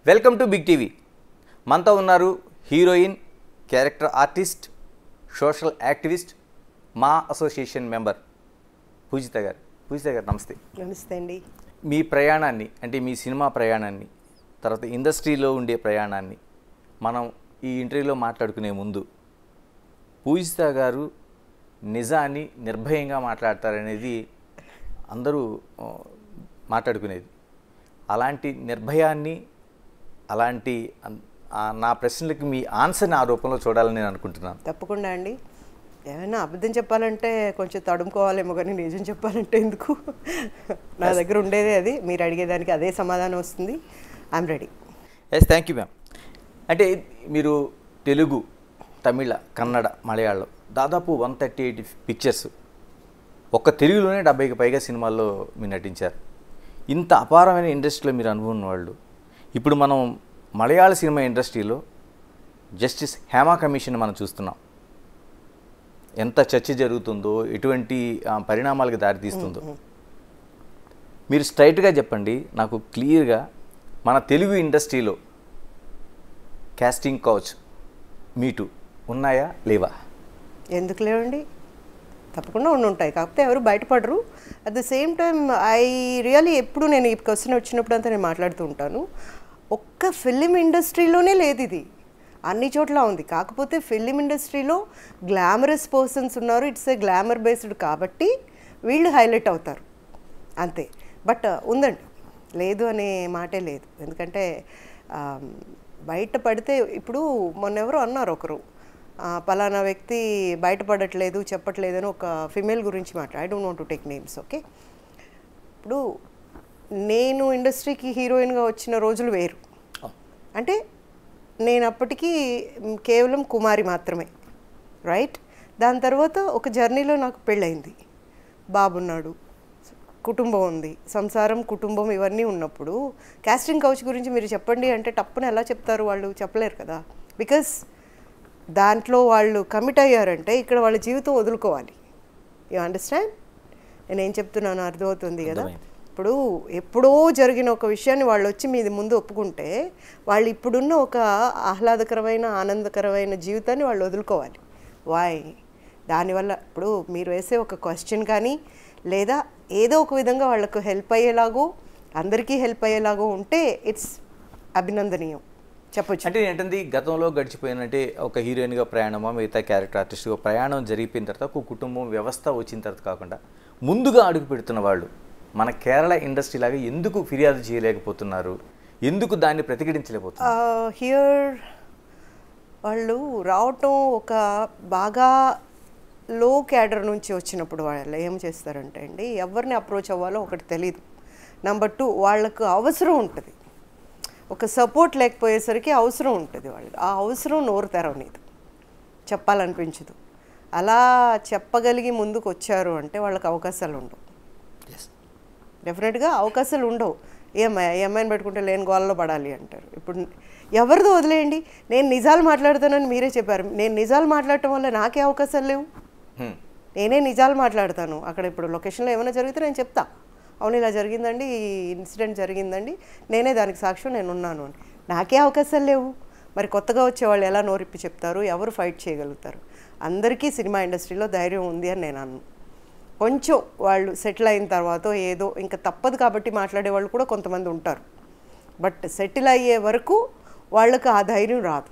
Welcome to big TV. మనతో ఉన్నారు heroine, character artist, social activist, మా అసోసియేషన్ మెంబర్ పూజిత గారు. పూజిత గారు నమస్తే. నమస్తే అండి. మీ ప్రయాణాన్ని, అంటే మీ సినిమా ప్రయాణాన్ని, తర్వాత ఇండస్ట్రీలో ఉండే ప్రయాణాన్ని మనం ఈ ఇంటర్వ్యూలో మాట్లాడుకునే ముందు పూజిత గారు నిజాన్ని నిర్భయంగా మాట్లాడతారనేది అందరూ మాట్లాడుకునేది. అలాంటి నిర్భయాన్ని, అలాంటి నా ప్రశ్నలకి మీ ఆన్సర్ని ఆ రూపంలో చూడాలని నేను అనుకుంటున్నాను. తప్పకుండా అండి. ఏమైనా అబద్ధం చెప్పాలంటే కొంచెం తడుముకోవాలేమో, కానీ నిజం చెప్పాలంటే ఎందుకు? నా దగ్గర ఉండేదే అది. మీరు అడిగేదానికి అదే సమాధానం వస్తుంది. I'm ready. Yes, thank you ma'am. అంటే మీరు తెలుగు, తమిళ, కన్నడ, మలయాళం దాదాపు 138 పిక్చర్స్, ఒక్క తెలుగులోనే 70కి పైగా సినిమాల్లో మీరు నటించారు. ఇంత అపారమైన ఇండస్ట్రీలో మీరు అనుభవం ఉన్నవాళ్ళు, ఇప్పుడు మనం మలయాళ సినిమా ఇండస్ట్రీలో జస్టిస్ హేమా కమిషన్ మనం చూస్తున్నాం. ఎంత చర్చ జరుగుతుందో, ఎటువంటి పరిణామాలకు దారితీస్తుందో మీరు స్ట్రైట్గా చెప్పండి నాకు క్లియర్గా. మన తెలుగు ఇండస్ట్రీలో కాస్టింగ్ కౌచ్ మీటు ఉన్నాయా లేవా? ఎందుకు లేవండి? తప్పకుండా ఉంటాయి, కాకపోతే ఎవరు బయటపడరు. At the same time I really ఎప్పుడు నేను ఈ క్వశ్చన్ వచ్చినప్పుడు అంతా నేను మాట్లాడుతూ ఉంటాను. ఒక్క ఫిలిం ఇండస్ట్రీలోనే లేదు ఇది, అన్ని చోట్ల ఉంది. కాకపోతే ఫిలిం ఇండస్ట్రీలో గ్లామరస్ పర్సన్స్ ఉన్నారు, ఇట్స్ ఏ గ్లామర్ బేస్డ్ కాబట్టి వీళ్ళు హైలైట్ అవుతారు అంతే. బట్ ఉందండి, లేదు అనే మాటే లేదు. ఎందుకంటే బయట పడితే, ఇప్పుడు మొన్నెవరో అన్నారు ఒకరు, పలానా వ్యక్తి బయటపడట్లేదు, చెప్పట్లేదు అని ఒక ఫిమేల్ గురించి I don't want to take names, okay. ఇప్పుడు నేను ఇండస్ట్రీకి హీరోయిన్గా వచ్చిన రోజులు వేరు. అంటే నేను అప్పటికి కేవలం కుమారి మాత్రమే, రైట్. దాని తర్వాత ఒక జర్నీలో నాకు పెళ్ళయింది, బాబున్నాడు, కుటుంబం ఉంది, సంసారం, కుటుంబం ఇవన్నీ ఉన్నప్పుడు కాస్టింగ్ కౌచ్ గురించి మీరు చెప్పండి అంటే టప్పున ఎలా చెప్తారు? వాళ్ళు చెప్పలేరు కదా. బికాస్ దాంట్లో వాళ్ళు కమిట్ అయ్యారంటే ఇక్కడ వాళ్ళ జీవితం వదులుకోవాలి. యూ అండర్స్టాండ్ నేనేం చెప్తున్నాను? అర్థమవుతుంది కదా. ఇప్పుడు ఎప్పుడో జరిగిన ఒక విషయాన్ని వాళ్ళు వచ్చి మీది ముందు ఒప్పుకుంటే వాళ్ళు ఇప్పుడున్న ఒక ఆహ్లాదకరమైన, ఆనందకరమైన జీవితాన్ని వాళ్ళు వదులుకోవాలి. వాయ్? దానివల్ల ఇప్పుడు మీరు వేసే ఒక క్వశ్చన్ కానీ, లేదా ఏదో ఒక విధంగా వాళ్ళకు హెల్ప్ అయ్యేలాగో, అందరికీ హెల్ప్ అయ్యేలాగో ఉంటే ఇట్స్ అభినందనీయం చెప్పొచ్చు. అంటే ఏంటంటే గతంలో గడిచిపోయినంటే ఒక హీరోయిన్గా ప్రయాణమా, మిగతా క్యారెక్టర్ ఆర్టిస్ట్గా ప్రయాణం జరిగిపోయిన తర్వాత ఒక కుటుంబం వ్యవస్థ వచ్చిన తర్వాత కాకుండా ముందుగా అడుగు పెడుతున్న వాళ్ళు మన కేరళ ఇండస్ట్రీ లాగా ఎందుకు ఫిర్యాదు చేయలేకపోతున్నారు? ఎందుకు దాన్ని ప్రతిఘటించలేకపోతున్నారు? హియర్ వాళ్ళు రావటం ఒక బాగా లో క్యాడర్ నుంచి వచ్చినప్పుడు వాళ్ళు ఏం చేస్తారంటే అండి, ఎవరిని అప్రోచ్ అవ్వాలో ఒకటి తెలీదు. నెంబర్ 2, వాళ్ళకు అవసరం ఉంటుంది, ఒక సపోర్ట్ లేకపోయేసరికి అవసరం ఉంటుంది వాళ్ళకి. ఆ అవసరం నోరు తెరవనీదు, చెప్పాలనిపించదు. అలా చెప్పగలిగి ముందుకు వచ్చారు అంటే వాళ్ళకి అవకాశాలు ఉండవు. డెఫినెట్గా అవకాశాలు ఉండవు. ఈ అమ్మాయిని పెట్టుకుంటే లేని గోలలో పడాలి అంటారు. ఇప్పుడు ఎవరిదో వదిలేయండి, నేను నిజాలు మాట్లాడతానని మీరే చెప్పారు. నేను నిజాలు మాట్లాడటం వల్ల నాకే అవకాశాలు లేవు. నేనే నిజాలు మాట్లాడతాను. అక్కడ ఇప్పుడు లొకేషన్లో ఏమైనా జరిగితే నేను చెప్తా, అవును ఇలా జరిగిందండి, ఈ ఇన్సిడెంట్ జరిగిందండి, నేనే దానికి సాక్ష్యం, నేను ఉన్నాను అని. నాకే అవకాశాలు లేవు. మరి కొత్తగా వచ్చేవాళ్ళు ఎలా నోరిప్పి చెప్తారు? ఎవరు ఫైట్ చేయగలుగుతారు? అందరికీ సినిమా ఇండస్ట్రీలో ధైర్యం ఉంది అని నేను అన్నాను. కొంచెం వాళ్ళు సెటిల్ అయిన తర్వాత ఏదో ఇంకా తప్పదు కాబట్టి మాట్లాడే వాళ్ళు కూడా కొంతమంది ఉంటారు. బట్ సెటిల్ అయ్యే వరకు వాళ్ళకు ఆ ధైర్యం రాదు.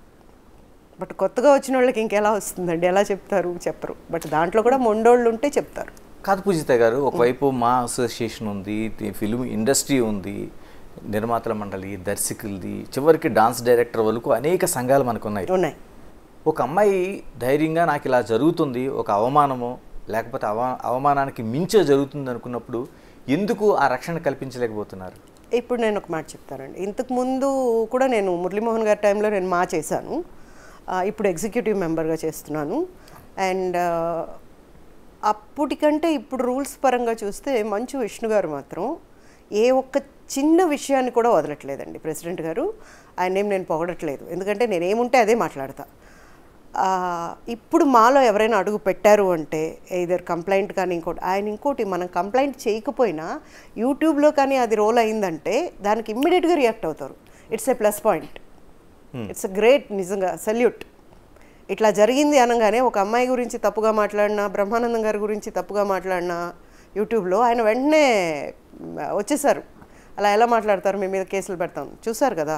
బట్ కొత్తగా వచ్చిన వాళ్ళకి ఇంకెలా వస్తుందండి? ఎలా చెప్తారు? చెప్పరు. బట్ దాంట్లో కూడా మొండోళ్ళు ఉంటే చెప్తారు. కాదు పూజిత గారు, ఒకవైపు మా అసోసియేషన్ ఉంది, ఫిల్మ్ ఇండస్ట్రీ ఉంది, నిర్మాతల మండలి, దర్శకులది, చివరికి డాన్స్ డైరెక్టర్ వరకు అనేక సంఘాలు మనకు ఉన్నాయి. ఒక అమ్మాయి ధైర్యంగా నాకు ఇలా జరుగుతుంది, ఒక అవమానమో లేకపోతే అవమానానికి మించే జరుగుతుంది అనుకున్నప్పుడు ఎందుకు ఆ రక్షణ కల్పించలేకపోతున్నారు? ఇప్పుడు నేను ఒక మాట చెప్తానండి. ఇంతకుముందు కూడా నేను మురళీమోహన్ గారి టైంలో నేను మా చేశాను, ఇప్పుడు ఎగ్జిక్యూటివ్ మెంబర్గా చేస్తున్నాను. అండ్ అప్పటికంటే ఇప్పుడు రూల్స్ పరంగా చూస్తే మంచు విష్ణు గారు మాత్రం ఏ ఒక్క చిన్న విషయాన్ని కూడా వదలట్లేదండి. ప్రెసిడెంట్ గారు, ఆయన ఏం నేను పొగడట్లేదు, ఎందుకంటే నేనేముంటే అదే మాట్లాడతా. ఇప్పుడు మాలో ఎవరైనా అడుగు పెట్టారు అంటే ఇదర్ కంప్లైంట్ కానీ ఇంకోటి మనం కంప్లైంట్ చేయకపోయినా యూట్యూబ్లో కానీ అది రోల్ అయిందంటే దానికి ఇమ్మీడియట్గా రియాక్ట్ అవుతారు. It's a plus point. It's a great, నిజంగా సల్యూట్. ఇట్లా జరిగింది అనగానే ఒక అమ్మాయి గురించి తప్పుగా మాట్లాడినా, బ్రహ్మానందం గారి గురించి తప్పుగా మాట్లాడినా యూట్యూబ్లో ఆయన వెంటనే వచ్చేసారు. అలా ఎలా మాట్లాడతారు, మీ మీద కేసులు పెడతాం, చూసారు కదా,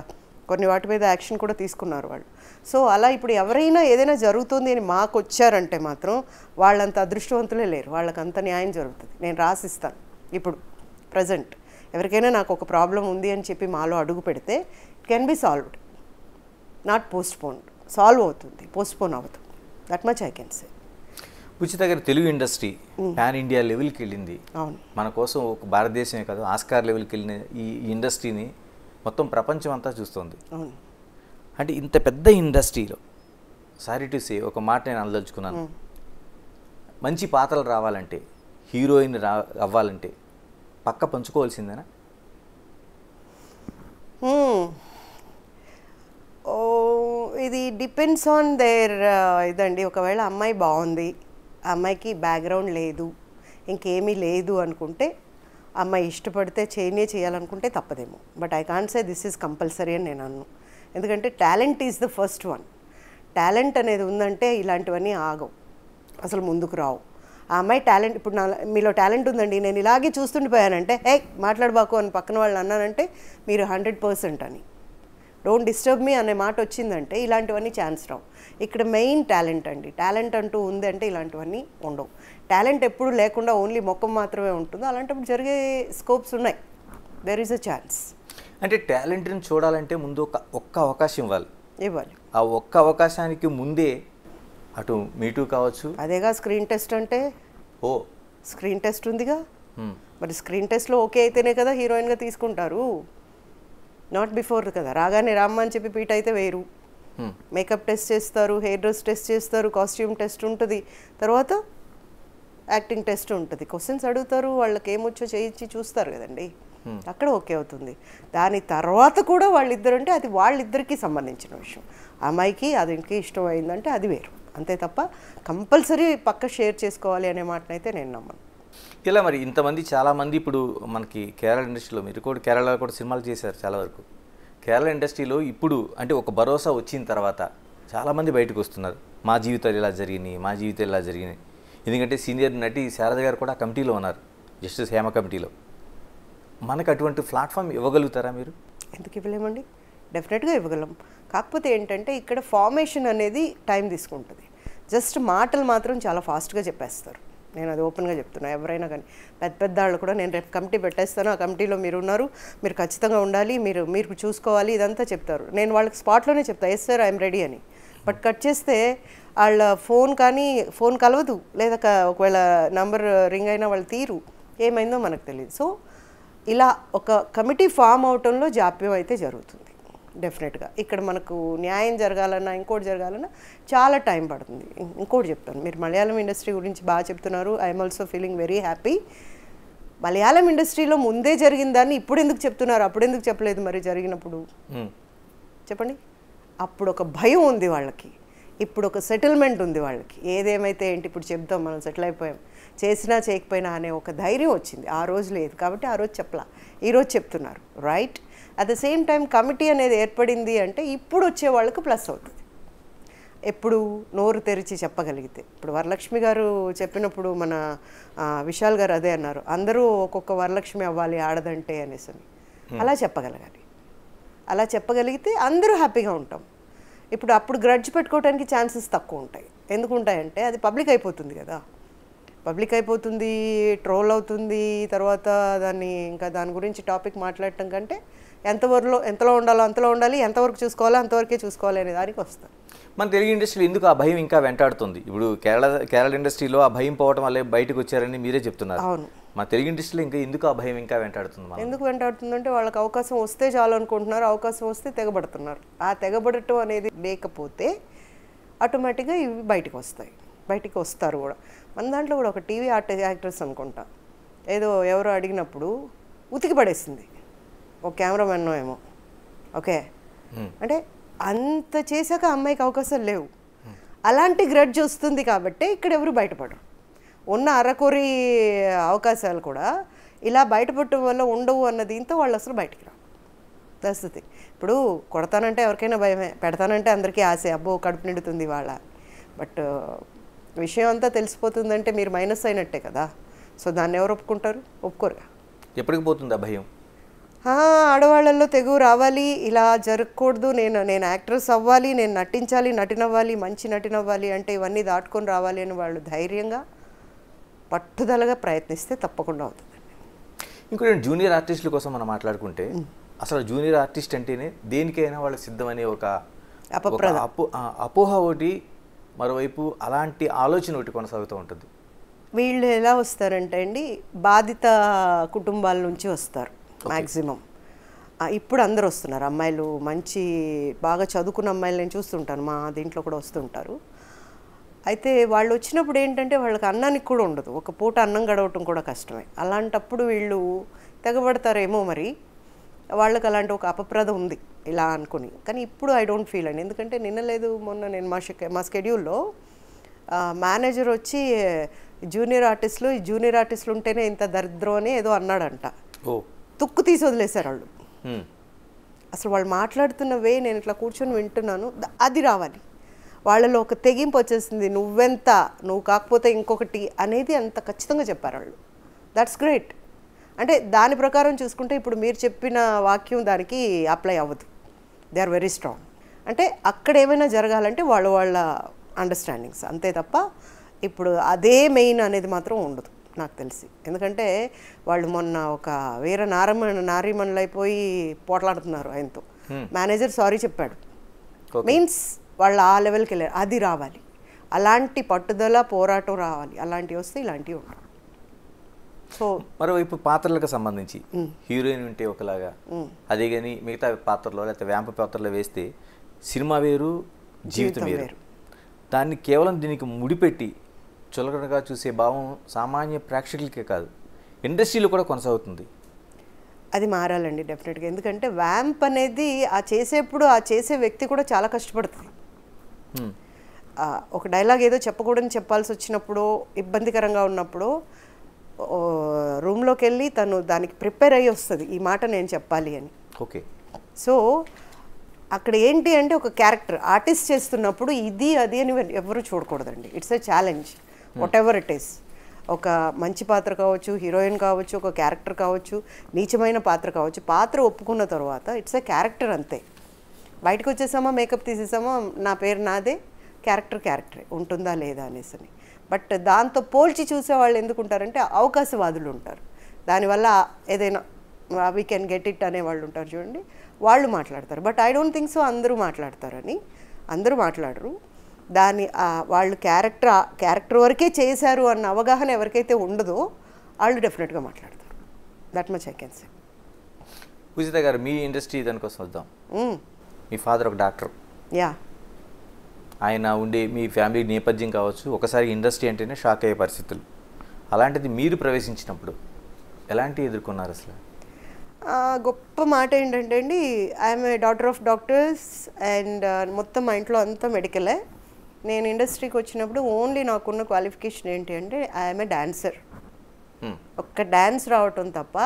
కొన్ని వాటి మీద యాక్షన్ కూడా తీసుకున్నారు వాళ్ళు. సో అలా ఇప్పుడు ఎవరైనా ఏదైనా జరుగుతుంది అని మాకు వచ్చారంటే మాత్రం వాళ్ళంత అదృష్టవంతులే లేరు, వాళ్ళకి అంత న్యాయం జరుగుతుంది. నేను రాసిస్తాను ఇప్పుడు ప్రజెంట్ ఎవరికైనా నాకు ఒక ప్రాబ్లం ఉంది అని చెప్పి మాలో అడుగు పెడితే it can be solved, not postponed. Solve అవుతుంది, పోస్ట్పోన్ అవుతుంది. దట్ మచ్ ఐ కెన్ సే. ఉచిత గారి తెలుగు ఇండస్ట్రీ పాన్ ఇండియా లెవెల్కి వెళ్ళింది. అవును, మన కోసం ఒక భారతదేశమే కాదు ఆస్కార్ లెవెల్కి వెళ్ళిన ఈ ఇండస్ట్రీని మొత్తం ప్రపంచం అంతా చూస్తుంది. అవును. అంటే ఇంత పెద్ద ఇండస్ట్రీలో సారీ టు సే ఒక మాట నేను అనదలుచుకున్నాను, మంచి పాత్రలు రావాలంటే, హీరోయిన్ అవ్వాలంటే పక్క పంచుకోవాల్సిందేనా? ఇది డిపెండ్స్ ఆన్ దేర్ ఇదండి. ఒకవేళ అమ్మాయి బాగుంది, ఆ అమ్మాయికి బ్యాక్గ్రౌండ్ లేదు, ఇంకేమీ లేదు అనుకుంటే, అమ్మాయి ఇష్టపడితే చేయాలనుకుంటే తప్పదేమో. But I can't say this is compulsory అని నేను అన్ను. ఎందుకంటే talent is the first one. Talent అనేది ఉందంటే ఇలాంటివన్నీ ఆగవు, అసలు ముందుకు రావు. ఆ అమ్మాయి టాలెంట్, ఇప్పుడు మీలో టాలెంట్ ఉందండి, నేను ఇలాగే చూస్తుండిపోయానంటే మాట్లాడబాకు అని పక్కన వాళ్ళు అన్నానంటే మీరు 100% అని, డోంట్ డిస్టర్బ్ మీ అనే మాట వచ్చిందంటే ఇలాంటివన్నీ ఛాన్స్ రావు. ఇక్కడ మెయిన్ టాలెంట్ అండి. టాలెంట్ అంటూ ఉంది అంటే ఇలాంటివన్నీ ఉండవు. టాలెంట్ ఎప్పుడు లేకుండా ఓన్లీ మొక్కం మాత్రమే ఉంటుందో, అలాంటప్పుడు జరిగే స్కోప్స్ ఉన్నాయి. There is a chance. అంటే టాలెంట్ని చూడాలంటే ముందు ఒక్క అవకాశం ఇవ్వాలి. ఆ ఒక్క అవకాశానికి ముందే అటు మీటూ కావచ్చు, అదేగా స్క్రీన్ టెస్ట్ అంటే. స్క్రీన్ టెస్ట్ ఉందిగా, మరి స్క్రీన్ టెస్ట్లో ఓకే అయితేనే కదా హీరోయిన్గా తీసుకుంటారు, నాట్ బిఫోర్ కదా. రాగానే రామ్మ అని చెప్పి పీట అయితే వేరు. మేకప్ టెస్ట్ చేస్తారు, హెయిర్ డ్రెస్ టెస్ట్ చేస్తారు, కాస్ట్యూమ్ టెస్ట్ ఉంటుంది, తర్వాత యాక్టింగ్ టెస్ట్ ఉంటుంది. క్వశ్చన్స్ అడుగుతారు, వాళ్ళకి ఏమొచ్చో చేయించి చూస్తారు కదండి, అక్కడ ఓకే అవుతుంది. దాని తర్వాత కూడా వాళ్ళిద్దరు అంటే అది వాళ్ళిద్దరికీ సంబంధించిన విషయం. అమ్మాయికి అదికి ఇష్టం అయిందంటే అది వేరు, అంతే తప్ప కంపల్సరీ పక్క షేర్ చేసుకోవాలి అనే మాటనైతే నేను నమ్మను. ఇలా మరి ఇంతమంది చాలామంది ఇప్పుడు మనకి కేరళ ఇండస్ట్రీలో, మీరు కూడా కేరళలో కూడా సినిమాలు చేశారు చాలా వరకు. కేరళ ఇండస్ట్రీలో ఇప్పుడు అంటే ఒక భరోసా వచ్చిన తర్వాత చాలామంది బయటకు వస్తున్నారు, మా జీవితాలు ఇలా జరిగినాయి, మా జీవితాలు ఇలా జరిగినాయి. ఎందుకంటే సీనియర్ నటి శారద గారు కూడా కమిటీలో ఉన్నారు, జస్టిస్ హేమ కమిటీలో. మనకు అటువంటి ప్లాట్ఫామ్ ఇవ్వగలుగుతారా మీరు? ఎందుకు ఇవ్వలేమండి, డెఫినెట్గా ఇవ్వగలం. కాకపోతే ఏంటంటే ఇక్కడ ఫార్మేషన్ అనేది టైం తీసుకుంటుంది. జస్ట్ మాటలు మాత్రం చాలా ఫాస్ట్గా చెప్పేస్తారు. నేను అది ఓపెన్గా చెప్తున్నా. ఎవరైనా కానీ పెద్ద వాళ్ళు కూడా నేను రేపు కమిటీ పెట్టేస్తాను, ఆ కమిటీలో మీరు ఉన్నారు, మీరు ఖచ్చితంగా ఉండాలి, మీరు చూసుకోవాలి, ఇదంతా చెప్తారు. నేను వాళ్ళకి స్పాట్లోనే చెప్తాను, ఎస్ సార్ ఐఎమ్ రెడీ అని. బట్ కట్ చేస్తే వాళ్ళ ఫోన్ కలవదు, లేదా ఒకవేళ నంబర్ రింగ్ అయినా వాళ్ళు తీరు, ఏమైందో మనకు తెలియదు. సో ఇలా ఒక కమిటీ ఫామ్ అవటంలో జాప్యం అయితే జరుగుతుంది డెఫినెట్గా. ఇక్కడ మనకు న్యాయం జరగాలన్నా, ఇంకోటి జరగాలన్నా చాలా టైం పడుతుంది. ఇంకోటి చెప్తాను, మీరు మలయాళం ఇండస్ట్రీ గురించి బాగా చెప్తున్నారు, I'm also feeling very happy. Malayalam ఇండస్ట్రీలో ముందే జరిగిన దాన్ని ఇప్పుడు ఎందుకు చెప్తున్నారు, అప్పుడు ఎందుకు చెప్పలేదు? మరి జరిగినప్పుడు చెప్పండి. అప్పుడు ఒక భయం ఉంది వాళ్ళకి, ఇప్పుడు ఒక సెటిల్మెంట్ ఉంది వాళ్ళకి. ఏదేమైతే ఏంటి, ఇప్పుడు చెప్తాం మనం సెటిల్ అయిపోయాం, చేసినా చేయకపోయినా అనే ఒక ధైర్యం వచ్చింది. ఆ రోజు లేదు కాబట్టి ఆ రోజు చెప్పలా, ఈరోజు చెప్తున్నారు, right. At the same time committee అనేది ఏర్పడింది అంటే ఇప్పుడు వచ్చే వాళ్ళకు ప్లస్ అవుతుంది. ఎప్పుడు నోరు తెరిచి చెప్పగలిగితే. ఇప్పుడు వరలక్ష్మి గారు చెప్పినప్పుడు మన విశాల్ గారు అదే అన్నారు, అందరూ ఒక్కొక్క వరలక్ష్మి అవ్వాలి ఆడదంటే అనేసి. అలా చెప్పగలగాలి. అలా చెప్పగలిగితే అందరూ హ్యాపీగా ఉంటాం. ఇప్పుడు అప్పుడు గ్రడ్జ్ పెట్టుకోవడానికి ఛాన్సెస్ తక్కువ ఉంటాయి. ఎందుకు ఉంటాయంటే అది పబ్లిక్ అయిపోతుంది కదా, పబ్లిక్ అయిపోతుంది, ట్రోల్ అవుతుంది. తర్వాత దాని గురించి టాపిక్ మాట్లాడటం కంటే ఎంతలో ఉండాలో అంతలో ఉండాలి, ఎంతవరకు చూసుకోవాలో అంతవరకే చూసుకోవాలి అనే దానికి వస్తారు. మన తెలుగు ఇండస్ట్రీలో ఎందుకు ఆ భయం ఇంకా వెంటాడుతుంది? ఇప్పుడు కేరళ ఇండస్ట్రీలో ఆ భయం పోవటం వల్లే బయటకు వచ్చారని మీరే చెప్తున్నారు. అవును, మా తెలుగు ఇండస్ట్రీలో ఎందుకు ఆ భయం ఇంకా వెంటాడుతుంది? ఎందుకు వెంటాడుతుందంటే వాళ్ళకి అవకాశం వస్తే చాలు అనుకుంటున్నారు, అవకాశం వస్తే తెగబడుతున్నారు. ఆ తెగబడటం అనేది లేకపోతే ఆటోమేటిక్గా ఇవి బయటికి వస్తారు కూడా. మన దాంట్లో కూడా ఒక టీవీ యాక్ట్రెస్ అనుకుంటా, ఎవరో అడిగినప్పుడు ఉతికి పడేసింది, ఒక కెమెరామెన్ ఏమో, ఓకే అంటే అంత చేశాక అమ్మాయికి అవకాశాలు లేవు. అలాంటి గ్రడ్జ్ వస్తుంది కాబట్టి ఇక్కడ ఎవరు బయటపడరు. ఉన్న అరకొరి అవకాశాలు కూడా ఇలా బయటపడటం వల్ల ఉండవు అన్న దీంతో వాళ్ళు అసలు బయటికి రావు. That's the thing. ఇప్పుడు కొడతానంటే ఎవరికైనా భయమే, పెడతానంటే అందరికీ ఆశే, అబ్బో కడుపు నిండుతుంది వాళ్ళ. బట్ విషయం అంతా తెలిసిపోతుందంటే మీరు మైనస్ అయినట్టే కదా. సో దాన్ని ఎవరు ఒప్పుకుంటారు? ఒప్పుకోరుగా. ఎప్పటికి పోతుంది ఆ భయం? ఆడవాళ్ళల్లో తెగువ రావాలి, ఇలా జరగకూడదు, నేను యాక్ట్రెస్ అవ్వాలి, నేను నటించాలి, నటినవ్వాలి, మంచి నటినవ్వాలి అంటే ఇవన్నీ దాటుకొని రావాలి అని వాళ్ళు ధైర్యంగా పట్టుదలగా ప్రయత్నిస్తే తప్పకుండా అవుతుంది. ఇంకోటి జూనియర్ ఆర్టిస్టుల కోసం మనం మాట్లాడుకుంటే అసలు జూనియర్ ఆర్టిస్ట్ అంటేనే దేనికైనా వాళ్ళు సిద్ధమనే ఒక అపోహ ఒకటి, మరోవైపు అలాంటి ఆలోచన ఒకటి కొనసాగుతూ ఉంటుంది. వీళ్ళు ఎలా వస్తారంటే అండి, బాధిత కుటుంబాల నుంచి వస్తారు మ్యాక్సిమం. ఇప్పుడు అందరు వస్తున్నారు అమ్మాయిలు, మంచి బాగా చదువుకున్న అమ్మాయిలు నేను చూస్తుంటాను, మా దీంట్లో కూడా వస్తుంటారు. అయితే వాళ్ళు వచ్చినప్పుడు ఏంటంటే వాళ్ళకి అన్నానికి కూడా ఉండదు, ఒక పూట అన్నం గడవటం కూడా కష్టమే. అలాంటప్పుడు వీళ్ళు తెగబడతారేమో మరి, వాళ్ళకి అలాంటి ఒక అపప్రద ఉంది ఇలా అనుకుని. కానీ ఇప్పుడు ఐ డోంట్ ఫీల్ అండి, ఎందుకంటే నిన్న లేదు మొన్న నేను మా స్కెడ్యూల్లో మేనేజర్ వచ్చి జూనియర్ ఆర్టిస్టులు ఉంటేనే ఇంత దరిద్రం అని ఏదో అన్నాడంట. తుక్కు తీసి వదిలేశారు వాళ్ళు. అసలు వాళ్ళు మాట్లాడుతున్న వే నేను ఇట్లా కూర్చొని వింటున్నాను, అది రావాలి వాళ్ళలో. ఒక తెగింపు వచ్చేసింది, నువ్వు కాకపోతే ఇంకొకటి అనేది అంత ఖచ్చితంగా చెప్పారు వాళ్ళు. That's great. అంటే దాని ప్రకారం చూసుకుంటే ఇప్పుడు మీరు చెప్పిన వాక్యం దానికి అప్లై అవ్వదు. They are very strong. అంటే అక్కడ ఏమైనా జరగాలంటే వాళ్ళ అండర్స్టాండింగ్స్ అంతే తప్ప ఇప్పుడు అదే మెయిన్ అనేది మాత్రం ఉండదు నాకు తెలిసి. ఎందుకంటే వాళ్ళు మొన్న ఒక వేరే నారీమణులు అయిపోయి పోట్లాడుతున్నారు ఆయనతో. మేనేజర్ సారీ చెప్పాడు, మీన్స్ వాళ్ళు ఆ లెవెల్కి వెళ్ళారు. అది రావాలి, అలాంటి పట్టుదల పోరాటం రావాలి. అలాంటివి వస్తే ఇలాంటివి ఉంటాయి. సో మరోవైపు పాత్రలకు సంబంధించి హీరోయిన్ ఉంటే ఒకలాగా, అదే కానీ మిగతా పాత్రలో లేకపోతే వ్యాంప పాత్రలో వేస్తే సినిమా వేరు, జీవితం వేరు. దాన్ని కేవలం దీనికి ముడిపెట్టి చులకనగా చూసే భావం సామాన్య ప్రేక్షకులకే కాదు, ఇండస్ట్రీలో కూడా కొనసాగుతుంది. అది మారాలండి డెఫినెట్గా. ఎందుకంటే వ్యాంప్ అనేది ఆ చేసే వ్యక్తి కూడా చాలా కష్టపడుతుంది. ఒక డైలాగ్ ఏదో చెప్పకూడని చెప్పాల్సి వచ్చినప్పుడు, ఇబ్బందికరంగా ఉన్నప్పుడు రూమ్లోకి వెళ్ళి తను దానికి ప్రిపేర్ అయ్యి వస్తుంది, ఈ మాట నేను చెప్పాలి అని. ఓకే. సో అక్కడ ఏంటి అంటే ఒక క్యారెక్టర్ ఆర్టిస్ట్ చేస్తున్నప్పుడు ఇది అది అని ఎవరు చూడకూడదండి. It's a challenge, whatever it is. ఒక మంచి పాత్ర కావచ్చు, హీరోయిన్ కావచ్చు, ఒక క్యారెక్టర్ కావచ్చు, నీచమైన పాత్ర కావచ్చు, పాత్ర ఒప్పుకున్న తర్వాత ఇట్స్ ఎ క్యారెక్టర్ అంతే. బయటకు వచ్చేసామా, మేకప్ తీసేసామా, నా పేరు నాదే, క్యారెక్టరే ఉంటుందా లేదా అనేసి. బట్ దాంతో పోల్చి చూసేవాళ్ళు ఎందుకుంటారంటే అవకాశవాదులు ఉంటారు. దానివల్ల ఏదైనా వీ కెన్ గెట్ ఇట్ అనేవాళ్ళు ఉంటారు చూడండి, వాళ్ళు మాట్లాడతారు. But I don't think so అందరూ మాట్లాడతారని. అందరూ మాట్లాడరు. వాళ్ళు క్యారెక్టర్ వరకే చేశారు అన్న అవగాహన ఎవరికైతే ఉండదో వాళ్ళు డెఫినెట్గా మాట్లాడతారు. That much I can say. Pujitha garu, మీ ఇండస్ట్రీ దానికోసం వద్దాం. మీ ఫాదర్ ఒక డాక్టర్. యా. ఆయన ఉండే మీ ఫ్యామిలీ నేపథ్యం కావచ్చు, ఒకసారి ఇండస్ట్రీ అంటేనే షాక్ అయ్యే పరిస్థితులు. అలాంటిది మీరు ప్రవేశించినప్పుడు ఎలాంటి ఎదుర్కొన్నారు అసలు? గొప్ప మాట ఏంటంటే అండి, I'm a daughter of doctors and మొత్తం మా ఇంట్లో అంతా మెడికలే. నేను ఇండస్ట్రీకి వచ్చినప్పుడు ఓన్లీ నాకున్న క్వాలిఫికేషన్ ఏంటి అంటే ఐఎమ్ ఏ డాన్సర్. ఒక్క డ్యాన్స్ రావటం తప్ప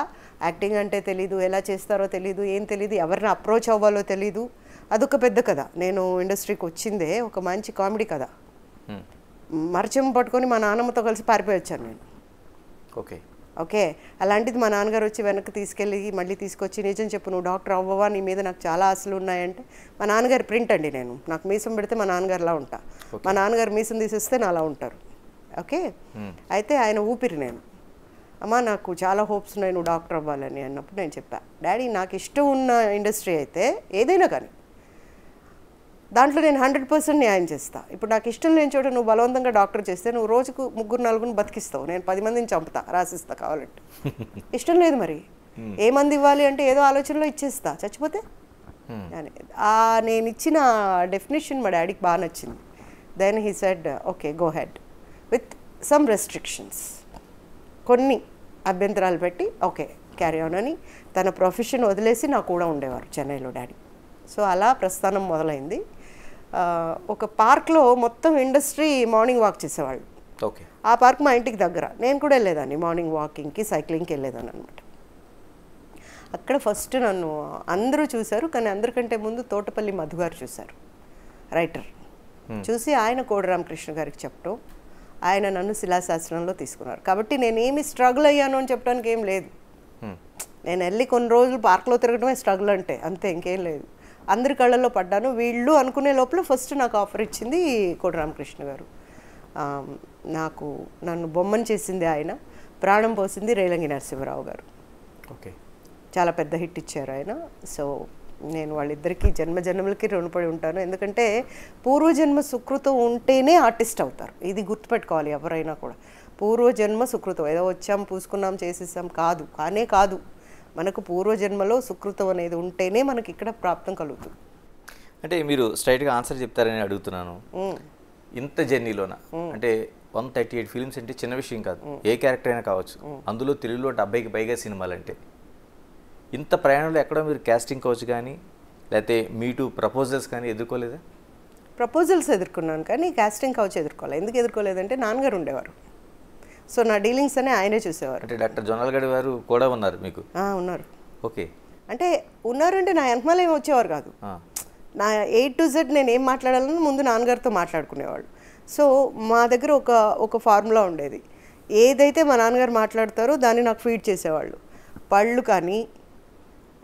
యాక్టింగ్ అంటే తెలీదు, ఎలా చేస్తారో తెలీదు, ఏం తెలీదు, ఎవరిని అప్రోచ్ అవ్వాలో తెలీదు. అదొక పెద్ద కథ. నేను ఇండస్ట్రీకి వచ్చిందే ఒక మంచి కామెడీ కథ. మరచెం పట్టుకొని మా నాన్నమ్మతో కలిసి పారిపోయి వచ్చాను నేను. ఓకే. అలాంటిది మా నాన్నగారు వచ్చి వెనక్కి తీసుకెళ్ళి మళ్ళీ తీసుకొచ్చి, నిజం చెప్పు నువ్వు డాక్టర్ అవ్వవా, నీ మీద నాకు చాలా ఆశలు ఉన్నాయంటే, మా నాన్నగారు ప్రింట్ అండి, నాకు మీసం పెడితే మా నాన్నగారులా ఉంటా, మా నాన్నగారు మీసం తీసేస్తే నా అలా ఉంటారు. ఓకే. అయితే ఆయన ఊపిరి నేను, అమ్మా నాకు చాలా హోప్స్ ఉన్నాయి నువ్వు డాక్టర్ అవ్వాలని అన్నప్పుడు నేను చెప్పా, డాడీ నాకు ఇష్టం ఉన్న ఇండస్ట్రీ అయితే ఏదైనా కానీ దాంట్లో నేను 100% న్యాయం చేస్తా. ఇప్పుడు నాకు ఇష్టం లేని చోట నువ్వు బలవంతంగా డాక్టర్ చేస్తే నువ్వు రోజుకు 3-4 బతికిస్తావు, నేను 10 మందిని చంపుతా, రాసిస్తా కావాలంటే. ఇష్టం లేదు మరి, ఏ మంది ఇవ్వాలి అంటే ఏదో ఆలోచనలో ఇచ్చేస్తా, చచ్చిపోతే. నేను ఇచ్చిన డెఫినేషన్ మా డాడీకి బాగా నచ్చింది. Then he said okay go ahead with some restrictions, కొన్ని అభ్యంతరాలు పెట్టి ఓకే క్యారీ ఆన్ అని. తన ప్రొఫెషన్ వదిలేసి నా కూడా ఉండేవారు చెన్నైలో డాడీ. సో అలా ప్రస్థానం మొదలైంది. ఒక పార్క్లో మొత్తం ఇండస్ట్రీ మార్నింగ్ వాక్ చేసేవాళ్ళు. ఓకే. ఆ పార్క్ మా ఇంటికి దగ్గర, నేను కూడా వెళ్ళేదాన్ని మార్నింగ్ వాకింగ్కి, సైక్లింగ్కి వెళ్ళేదాన్ని అనమాట. అక్కడ ఫస్ట్ నన్ను అందరూ చూశారు, కానీ అందరికంటే ముందు తోటపల్లి మధు గారు చూశారు, రైటర్. చూసి ఆయన కోడి రామకృష్ణ గారికి చెప్పడం, ఆయన నన్ను శిలాశాస్త్రంలో తీసుకున్నారు. కాబట్టి నేనేమి స్ట్రగుల్ అయ్యాను అని చెప్పడానికి ఏం లేదు. నేను వెళ్ళి కొన్ని రోజులు పార్క్లో తిరగడమే స్ట్రగుల్ అంటే, అంతే, ఇంకేం లేదు. అందరి కళ్ళల్లో పడ్డాను. వీళ్ళు అనుకునే లోపల ఫస్ట్ నాకు ఆఫర్ ఇచ్చింది కోడి రామకృష్ణ గారు. నన్ను బొమ్మను చేసింది ఆయన, ప్రాణం పోసింది రేలంగి నరసింహరావు గారు. ఓకే, చాలా పెద్ద హిట్ ఇచ్చారు ఆయన. సో నేను వాళ్ళిద్దరికీ జన్మలకి రుణపడి ఉంటాను. ఎందుకంటే పూర్వజన్మ సుకృతం ఉంటేనే ఆర్టిస్ట్ అవుతారు. ఇది గుర్తుపెట్టుకోవాలి ఎవరైనా కూడా. పూర్వజన్మ సుకృతం, ఏదో వచ్చాం పూసుకున్నాం చేసేసాం కాదు, కాదు. మనకు పూర్వజన్మలో సుకృతం అనేది ఉంటేనే మనకి ఇక్కడ ప్రాప్తం కలుగుతుంది. అంటే మీరు స్ట్రైట్గా ఆన్సర్ చెప్తారని అడుగుతున్నాను. ఇంత జర్నీలోన అంటే 138 ఫిల్మ్స్ అంటే చిన్న విషయం కాదు, ఏ క్యారెక్టర్ అయినా కావచ్చు. అందులో తెలుగులో 70కి పైగా సినిమాలు అంటే, ఇంత ప్రయాణంలో ఎక్కడో మీరు కాస్టింగ్ కౌచ్ కానీ లేకపోతే మీటు ప్రపోజల్స్ కానీ ఎదుర్కోలేదా? ప్రపోజల్స్ ఎదుర్కొన్నాను, కానీ కాస్టింగ్ కౌచ్ ఎదుర్కోలేదు. ఎందుకు ఎదుర్కోలేదంటే నాన్నగారు ఉండేవారు. సో నా డీలింగ్స్ అనే ఆయనే చూసేవారు. అంటే డాక్టర్ జొన్నలగడ్డ గారు కూడా ఉన్నారు మీకు? ఉన్నారు. ఓకే, అంటే ఉన్నారంటే నా వెనకమాల ఏమి వచ్చేవారు కాదు. నా A to Z నేను ఏం మాట్లాడాలని ముందు నాన్నగారితో మాట్లాడుకునేవాళ్ళు. సో మా దగ్గర ఒక ఫార్ములా ఉండేది. ఏదైతే మా నాన్నగారు మాట్లాడతారో దాన్ని నాకు ఫీడ్ చేసేవాళ్ళు. పళ్ళు కానీ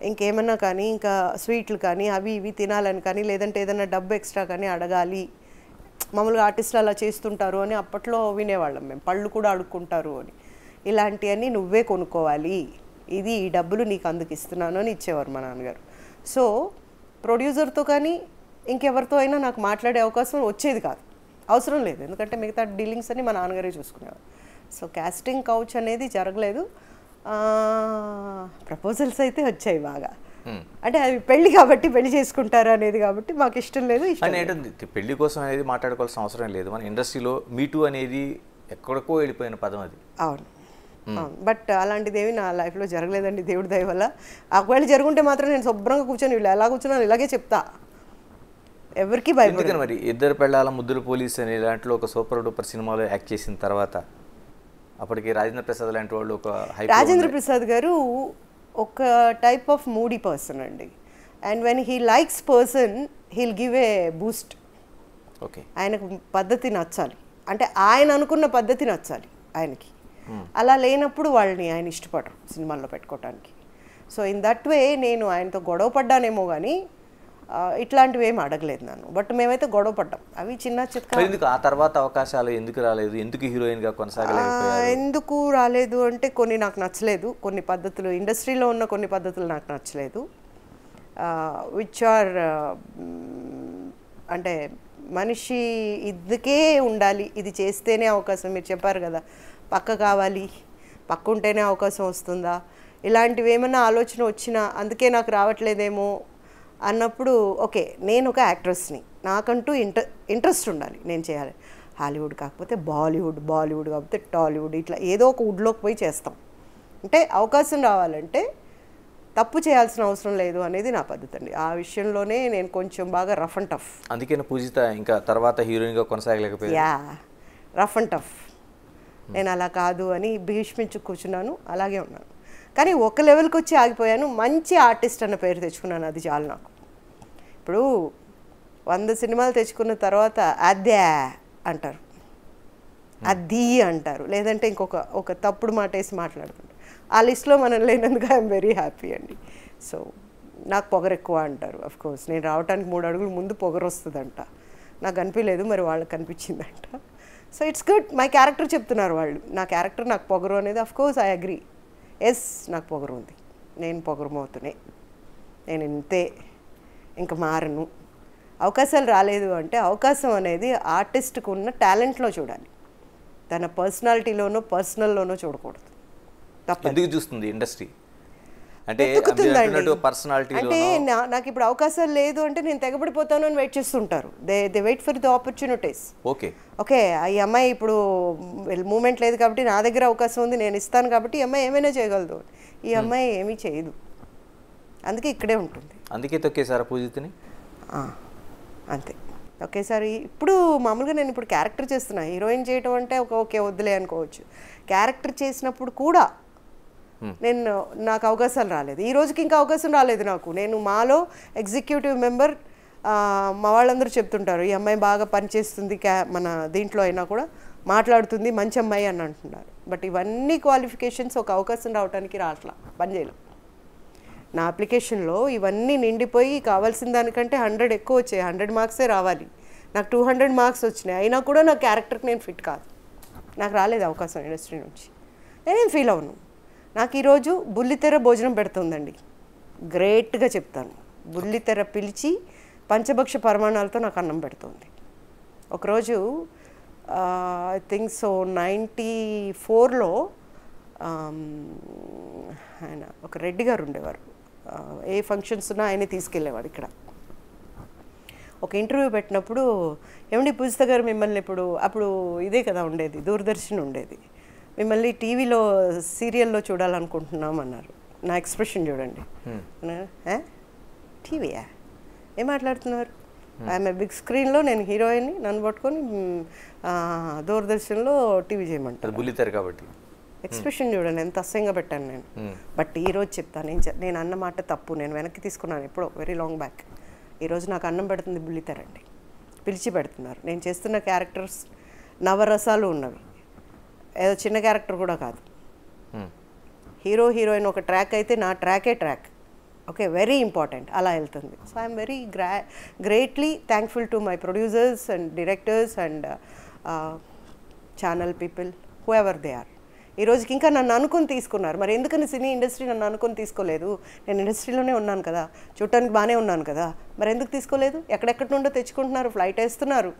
ఇంకేమన్నా కానీ, ఇంకా స్వీట్లు కానీ, అవి ఇవి తినాలని కానీ, లేదంటే ఏదైనా డబ్బు ఎక్స్ట్రా కానీ అడగాలి, మామూలుగా ఆర్టిస్టులు అలా చేస్తుంటారు అని అప్పట్లో వినేవాళ్ళం మేము. పళ్ళు కూడా అడుక్కుంటారు అని. ఇలాంటివన్నీ నువ్వే కొనుక్కోవాలి, ఇది ఈ డబ్బులు నీకు అందుకు ఇస్తున్నాను అని ఇచ్చేవారు మా నాన్నగారు. సో ప్రొడ్యూసర్తో కానీ ఇంకెవరితో అయినా నాకు మాట్లాడే అవకాశం వచ్చేది కాదు, అవసరం లేదు. ఎందుకంటే మిగతా డీలింగ్స్ అన్ని మా నాన్నగారే చూసుకునేవారు. సో కాస్టింగ్ కౌచ్ అనేది జరగలేదు. ప్రపోజల్స్ అయితే వచ్చాయి బాగా. అంటే అది పెళ్లి కాబట్టి పెళ్లి చేసుకుంటారు అనేది కాబట్టి మాకు ఇష్టం లేదు. పెళ్లి కోసం అనేది మాట్లాడుకోవాల్సిన అవసరం లేదు. మన ఇండస్ట్రీలో మీటూ అనేది ఎక్కడికో వెళ్ళిపోయిన పదం అది. అవును, బట్ అలాంటిది ఏమి నా లైఫ్లో జరగలేదండి, దేవుడి దయ వల్ల. ఒకవేళ జరుగుంటే మాత్రం నేను శుభ్రంగా కూర్చొని వీళ్ళు ఎలా కూర్చున్నాను ఇలాగే చెప్తా, ఎవరికి భయపడదు. మరి ఇద్దరు పెళ్ళాల ముద్దుల పోలీస్ అనే దాంట్లో ఒక సూపర్ డూపర్ సినిమాలో యాక్ట్ చేసిన తర్వాత అప్పటికి రాజేంద్ర ప్రసాద్ లాంటి వాళ్ళు ఒక రాజేంద్ర ప్రసాద్ గారు ఒక టైప్ ఆఫ్ మూడీ పర్సన్ అండి. And when he likes person heal give a Boost. Okay, ఆయనకు పద్ధతి నచ్చాలి, అంటే ఆయన అనుకున్న పద్ధతి నచ్చాలి ఆయనకి. అలా లేనప్పుడు వాళ్ళని ఆయన ఇష్టపడరు సినిమాల్లో పెట్టుకోవటానికి. సో ఇన్ దట్ వే నేను ఆయనతో గొడవ పడ్డానేమో కానీ ఇట్లాంటివి ఏమి అడగలేదు నన్ను. బట్ మేమైతే గొడవ పడ్డాం, అవి చిన్న చిత్కా. ఎందుకు ఆ తర్వాత అవకాశాలు ఎందుకు రాలేదు? ఎందుకు హీరోయిన్గా కొనసాగలేదు? ఎందుకు రాలేదు అంటే కొన్ని నాకు నచ్చలేదు, కొన్ని పద్ధతులు ఇండస్ట్రీలో ఉన్న కొన్ని పద్ధతులు నాకు నచ్చలేదు. విచ్ ఆర్ అంటే మనిషి ఇదికే ఉండాలి, ఇది చేస్తేనే అవకాశం. మీరు చెప్పారు కదా, పక్క కావాలి, పక్క ఉంటేనే అవకాశం వస్తుందా, ఇలాంటివి ఏమైనా ఆలోచన వచ్చినా అందుకే నాకు రావట్లేదేమో అన్నప్పుడు ఓకే, నేను ఒక యాక్ట్రెస్ని, నాకంటూ ఇంట్రెస్ట్ ఉండాలి, నేను చేయాలి. హాలీవుడ్ కాకపోతే బాలీవుడ్, బాలీవుడ్ కాకపోతే టాలీవుడ్, ఇట్లా ఏదో ఒక వుడ్లోకి పోయి చేస్తాం. అంటే అవకాశం రావాలంటే తప్పు చేయాల్సిన అవసరం లేదు అనేది నా పద్ధతి అండి. ఆ విషయంలోనే నేను కొంచెం బాగా రఫ్ అండ్ టఫ్. అందుకే పూజిత ఇంకా తర్వాత హీరోయిన్గా కొనసాగలేకపోయాను. Yeah, rough and tough. నేను అలా కాదు అని భీష్మించు కూర్చున్నాను, అలాగే ఉన్నాను. కానీ ఒక లెవెల్కి వచ్చి ఆగిపోయాను. మంచి ఆర్టిస్ట్ అన్న పేరు తెచ్చుకున్నాను, అది చాలు నాకు. ఇప్పుడు 100 సినిమాలు తెచ్చుకున్న తర్వాత అద్దా అంటారు, అది అంటారు, లేదంటే ఒక తప్పుడు మాట వేసి మాట్లాడుతుంటారు. ఆ లిస్ట్లో మనం లేనందుకు ఐఎమ్ వెరీ హ్యాపీ అండి. సో నాకు పొగరు ఎక్కువ అంటారు. అఫ్ కోర్స్ నేను రావడానికి 3 అడుగులు ముందు పొగరు వస్తుందంట, నాకు అనిపించలేదు, మరి వాళ్ళకి కనిపించిందంట. So it's good, my character చెప్తున్నారు వాళ్ళు, నా క్యారెక్టర్ నాకు పొగరు అనేది. Of course I agree, yes నాకు పొగరు ఉంది, నేను పొగరుమవుతున్నాయి, నేను ఇంతే, ఇంకా మారను. అవకాశాలు రాలేదు అంటే అవకాశం అనేది ఆర్టిస్ట్కి ఉన్న టాలెంట్లో చూడాలి, తన పర్సనాలిటీలోనో పర్సనల్లోనో చూడకూడదు. ఎందుకు చూస్తుంది ఇండస్ట్రీ అంటే పర్సనాలిటీ? అంటే నాకు ఇప్పుడు అవకాశాలు లేదు అంటే నేను తెగబడిపోతాను అని వెయిట్ చేస్తుంటారు. They wait for the opportunities. Okay okay, ఈ అమ్మాయి ఇప్పుడు మూమెంట్ లేదు కాబట్టి నా దగ్గర అవకాశం ఉంది, నేను ఇస్తాను కాబట్టి ఈ అమ్మాయి ఏమైనా చేయగలదు. ఈ అమ్మాయి ఏమీ చేయదు, అందుకే ఇక్కడే ఉంటుంది. అందుకే తొక్కేసారా పూజితని? అంతే, ఒకేసారి. ఇప్పుడు మామూలుగా నేను ఇప్పుడు క్యారెక్టర్ చేస్తున్నా, హీరోయిన్ చేయటం అంటే ఓకే వద్దులే అనుకోవచ్చు. క్యారెక్టర్ చేసినప్పుడు కూడా నేను నాకు అవకాశాలు రాలేదు, ఈ రోజుకి ఇంకా అవకాశం రాలేదు నాకు. నేను మాలో ఎగ్జిక్యూటివ్ మెంబర్, మా వాళ్ళందరూ చెప్తుంటారు ఈ అమ్మాయి బాగా పనిచేస్తుంది, మన దీంట్లో అయినా కూడా మాట్లాడుతుంది, మంచి అమ్మాయి అని అంటున్నారు. బట్ ఇవన్నీ క్వాలిఫికేషన్స్ ఒక అవకాశం రావడానికి రావట్లా, పనిచేయలేం. నా అప్లికేషన్లో ఇవన్నీ నిండిపోయి కావాల్సిన దానికంటే 100 ఎక్కువ వచ్చాయి, 100 మార్క్సే రావాలి, నాకు 200 మార్క్స్ వచ్చినాయి. అయినా కూడా నా క్యారెక్టర్కి నేను ఫిట్ కాదు, నాకు రాలేదు అవకాశం ఇండస్ట్రీ నుంచి. నేనేం ఫీల్ అవును. నాకు ఈరోజు బుల్లితెర భోజనం పెడుతుందండి, గ్రేట్గా చెప్తాను. బుల్లితెర పిలిచి పంచభక్ష పరిమాణాలతో నాకు అన్నం పెడుతుంది. ఒకరోజు ఐ థింక్ సో 94లో ఆయన ఒక రెడ్డి గారు ఉండేవారు, ఏ ఫంక్షన్స్ ఉన్నా ఆయనే తీసుకెళ్ళేవాడు. ఇక్కడ ఒక ఇంటర్వ్యూ పెట్టినప్పుడు, ఏమండి పూజిత గారు మిమ్మల్ని అప్పుడు ఇదే కదా ఉండేది, దూరదర్శన్ ఉండేది, మిమ్మల్ని టీవీలో సీరియల్లో చూడాలనుకుంటున్నాం అన్నారు. నా ఎక్స్ప్రెషన్ చూడండి, టీవీయా ఏం మాట్లాడుతున్నారు, ఆమె బిగ్ స్క్రీన్లో నేను హీరోయిన్ని, నన్ను పట్టుకొని దూరదర్శన్లో టీవీ చేయమంటారు, బుల్లితెర కాబట్టి. ఎక్స్ప్రెషన్ చూడండి ఎంత అసహ్యంగా పెట్టాను నేను. బట్ ఈరోజు చెప్తాను, నేను అన్న మాట తప్పు, నేను వెనక్కి తీసుకున్నాను ఎప్పుడో, వెరీ లాంగ్ బ్యాక్. ఈరోజు నాకు అన్నం పెడుతుంది బుల్లితెరండి, పిలిచి పెడుతున్నారు. నేను చేస్తున్న క్యారెక్టర్స్ నవరసాలు ఉన్నవి, ఏదో చిన్న క్యారెక్టర్ కూడా కాదు. హీరో హీరోయిన్ ఒక ట్రాక్ అయితే నా ట్రాకే ట్రాక్, ఓకే, వెరీ ఇంపార్టెంట్, అలా వెళ్తుంది. So I'm very greatly thankful to my producers and directors and channel people, whoever they are. ఈ రోజుకి ఇంకా నన్ను అనుకుని తీసుకున్నారు. మరి ఎందుకని సినీ ఇండస్ట్రీ నన్ను అనుకుని తీసుకోలేదు? నేను ఇండస్ట్రీలోనే ఉన్నాను కదా, చూడటానికి బాగానే ఉన్నాను కదా, మరి ఎందుకు తీసుకోలేదు? ఎక్కడెక్కడి నుండో తెచ్చుకుంటున్నారు, ఫ్లైట్ వేస్తున్నారు,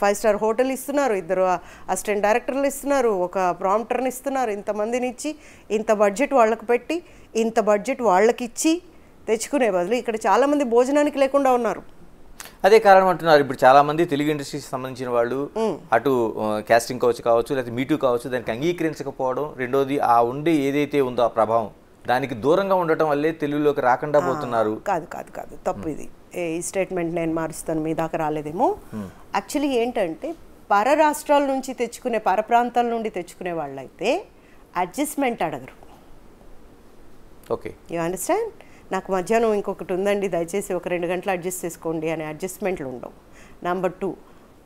5 స్టార్ హోటల్ ఇస్తున్నారు, 2 అసిస్టెంట్ డైరెక్టర్లు ఇస్తున్నారు, ఒక ప్రాంప్టర్ని ఇస్తున్నారు, ఇంతమందిని ఇచ్చి ఇంత బడ్జెట్ వాళ్ళకి పెట్టి ఇంత బడ్జెట్ వాళ్ళకి ఇచ్చి తెచ్చుకునే బదులు ఇక్కడ చాలామంది భోజనానికి లేకుండా ఉన్నారు. అదే కారణం అంటున్నారు. ఇప్పుడు చాలా మంది తెలుగు ఇండస్ట్రీకి సంబంధించిన వాళ్ళు అటు కాస్టింగ్ కౌచ్ కావచ్చు, లేకపోతే మీటూ కావచ్చు, దానికి అంగీకరించకపోవడం, రెండోది ఆ ఉండే ఏదైతే ఉందో ఆ ప్రభావం దానికి దూరంగా ఉండటం వల్లే తెలుగులోకి రాకుండా పోతున్నారు. కాదు కాదు కాదు, తప్పు ఇది. ఈ స్టేట్మెంట్ నేను మారుస్తాను, మీ దాకా రాలేదేమో. యాక్చువల్లీ ఏంటంటే పర రాష్ట్రాల నుంచి తెచ్చుకునే, పర ప్రాంతాల నుండి తెచ్చుకునే వాళ్ళైతే అడ్జస్ట్మెంట్ అడగరు. Okay, you understand? నాకు మధ్యాహ్నం ఇంకొకటి ఉందండి, దయచేసి ఒక 2 గంటలు అడ్జస్ట్ చేసుకోండి అనే అడ్జస్ట్మెంట్లు ఉండవు. నెంబర్ 2,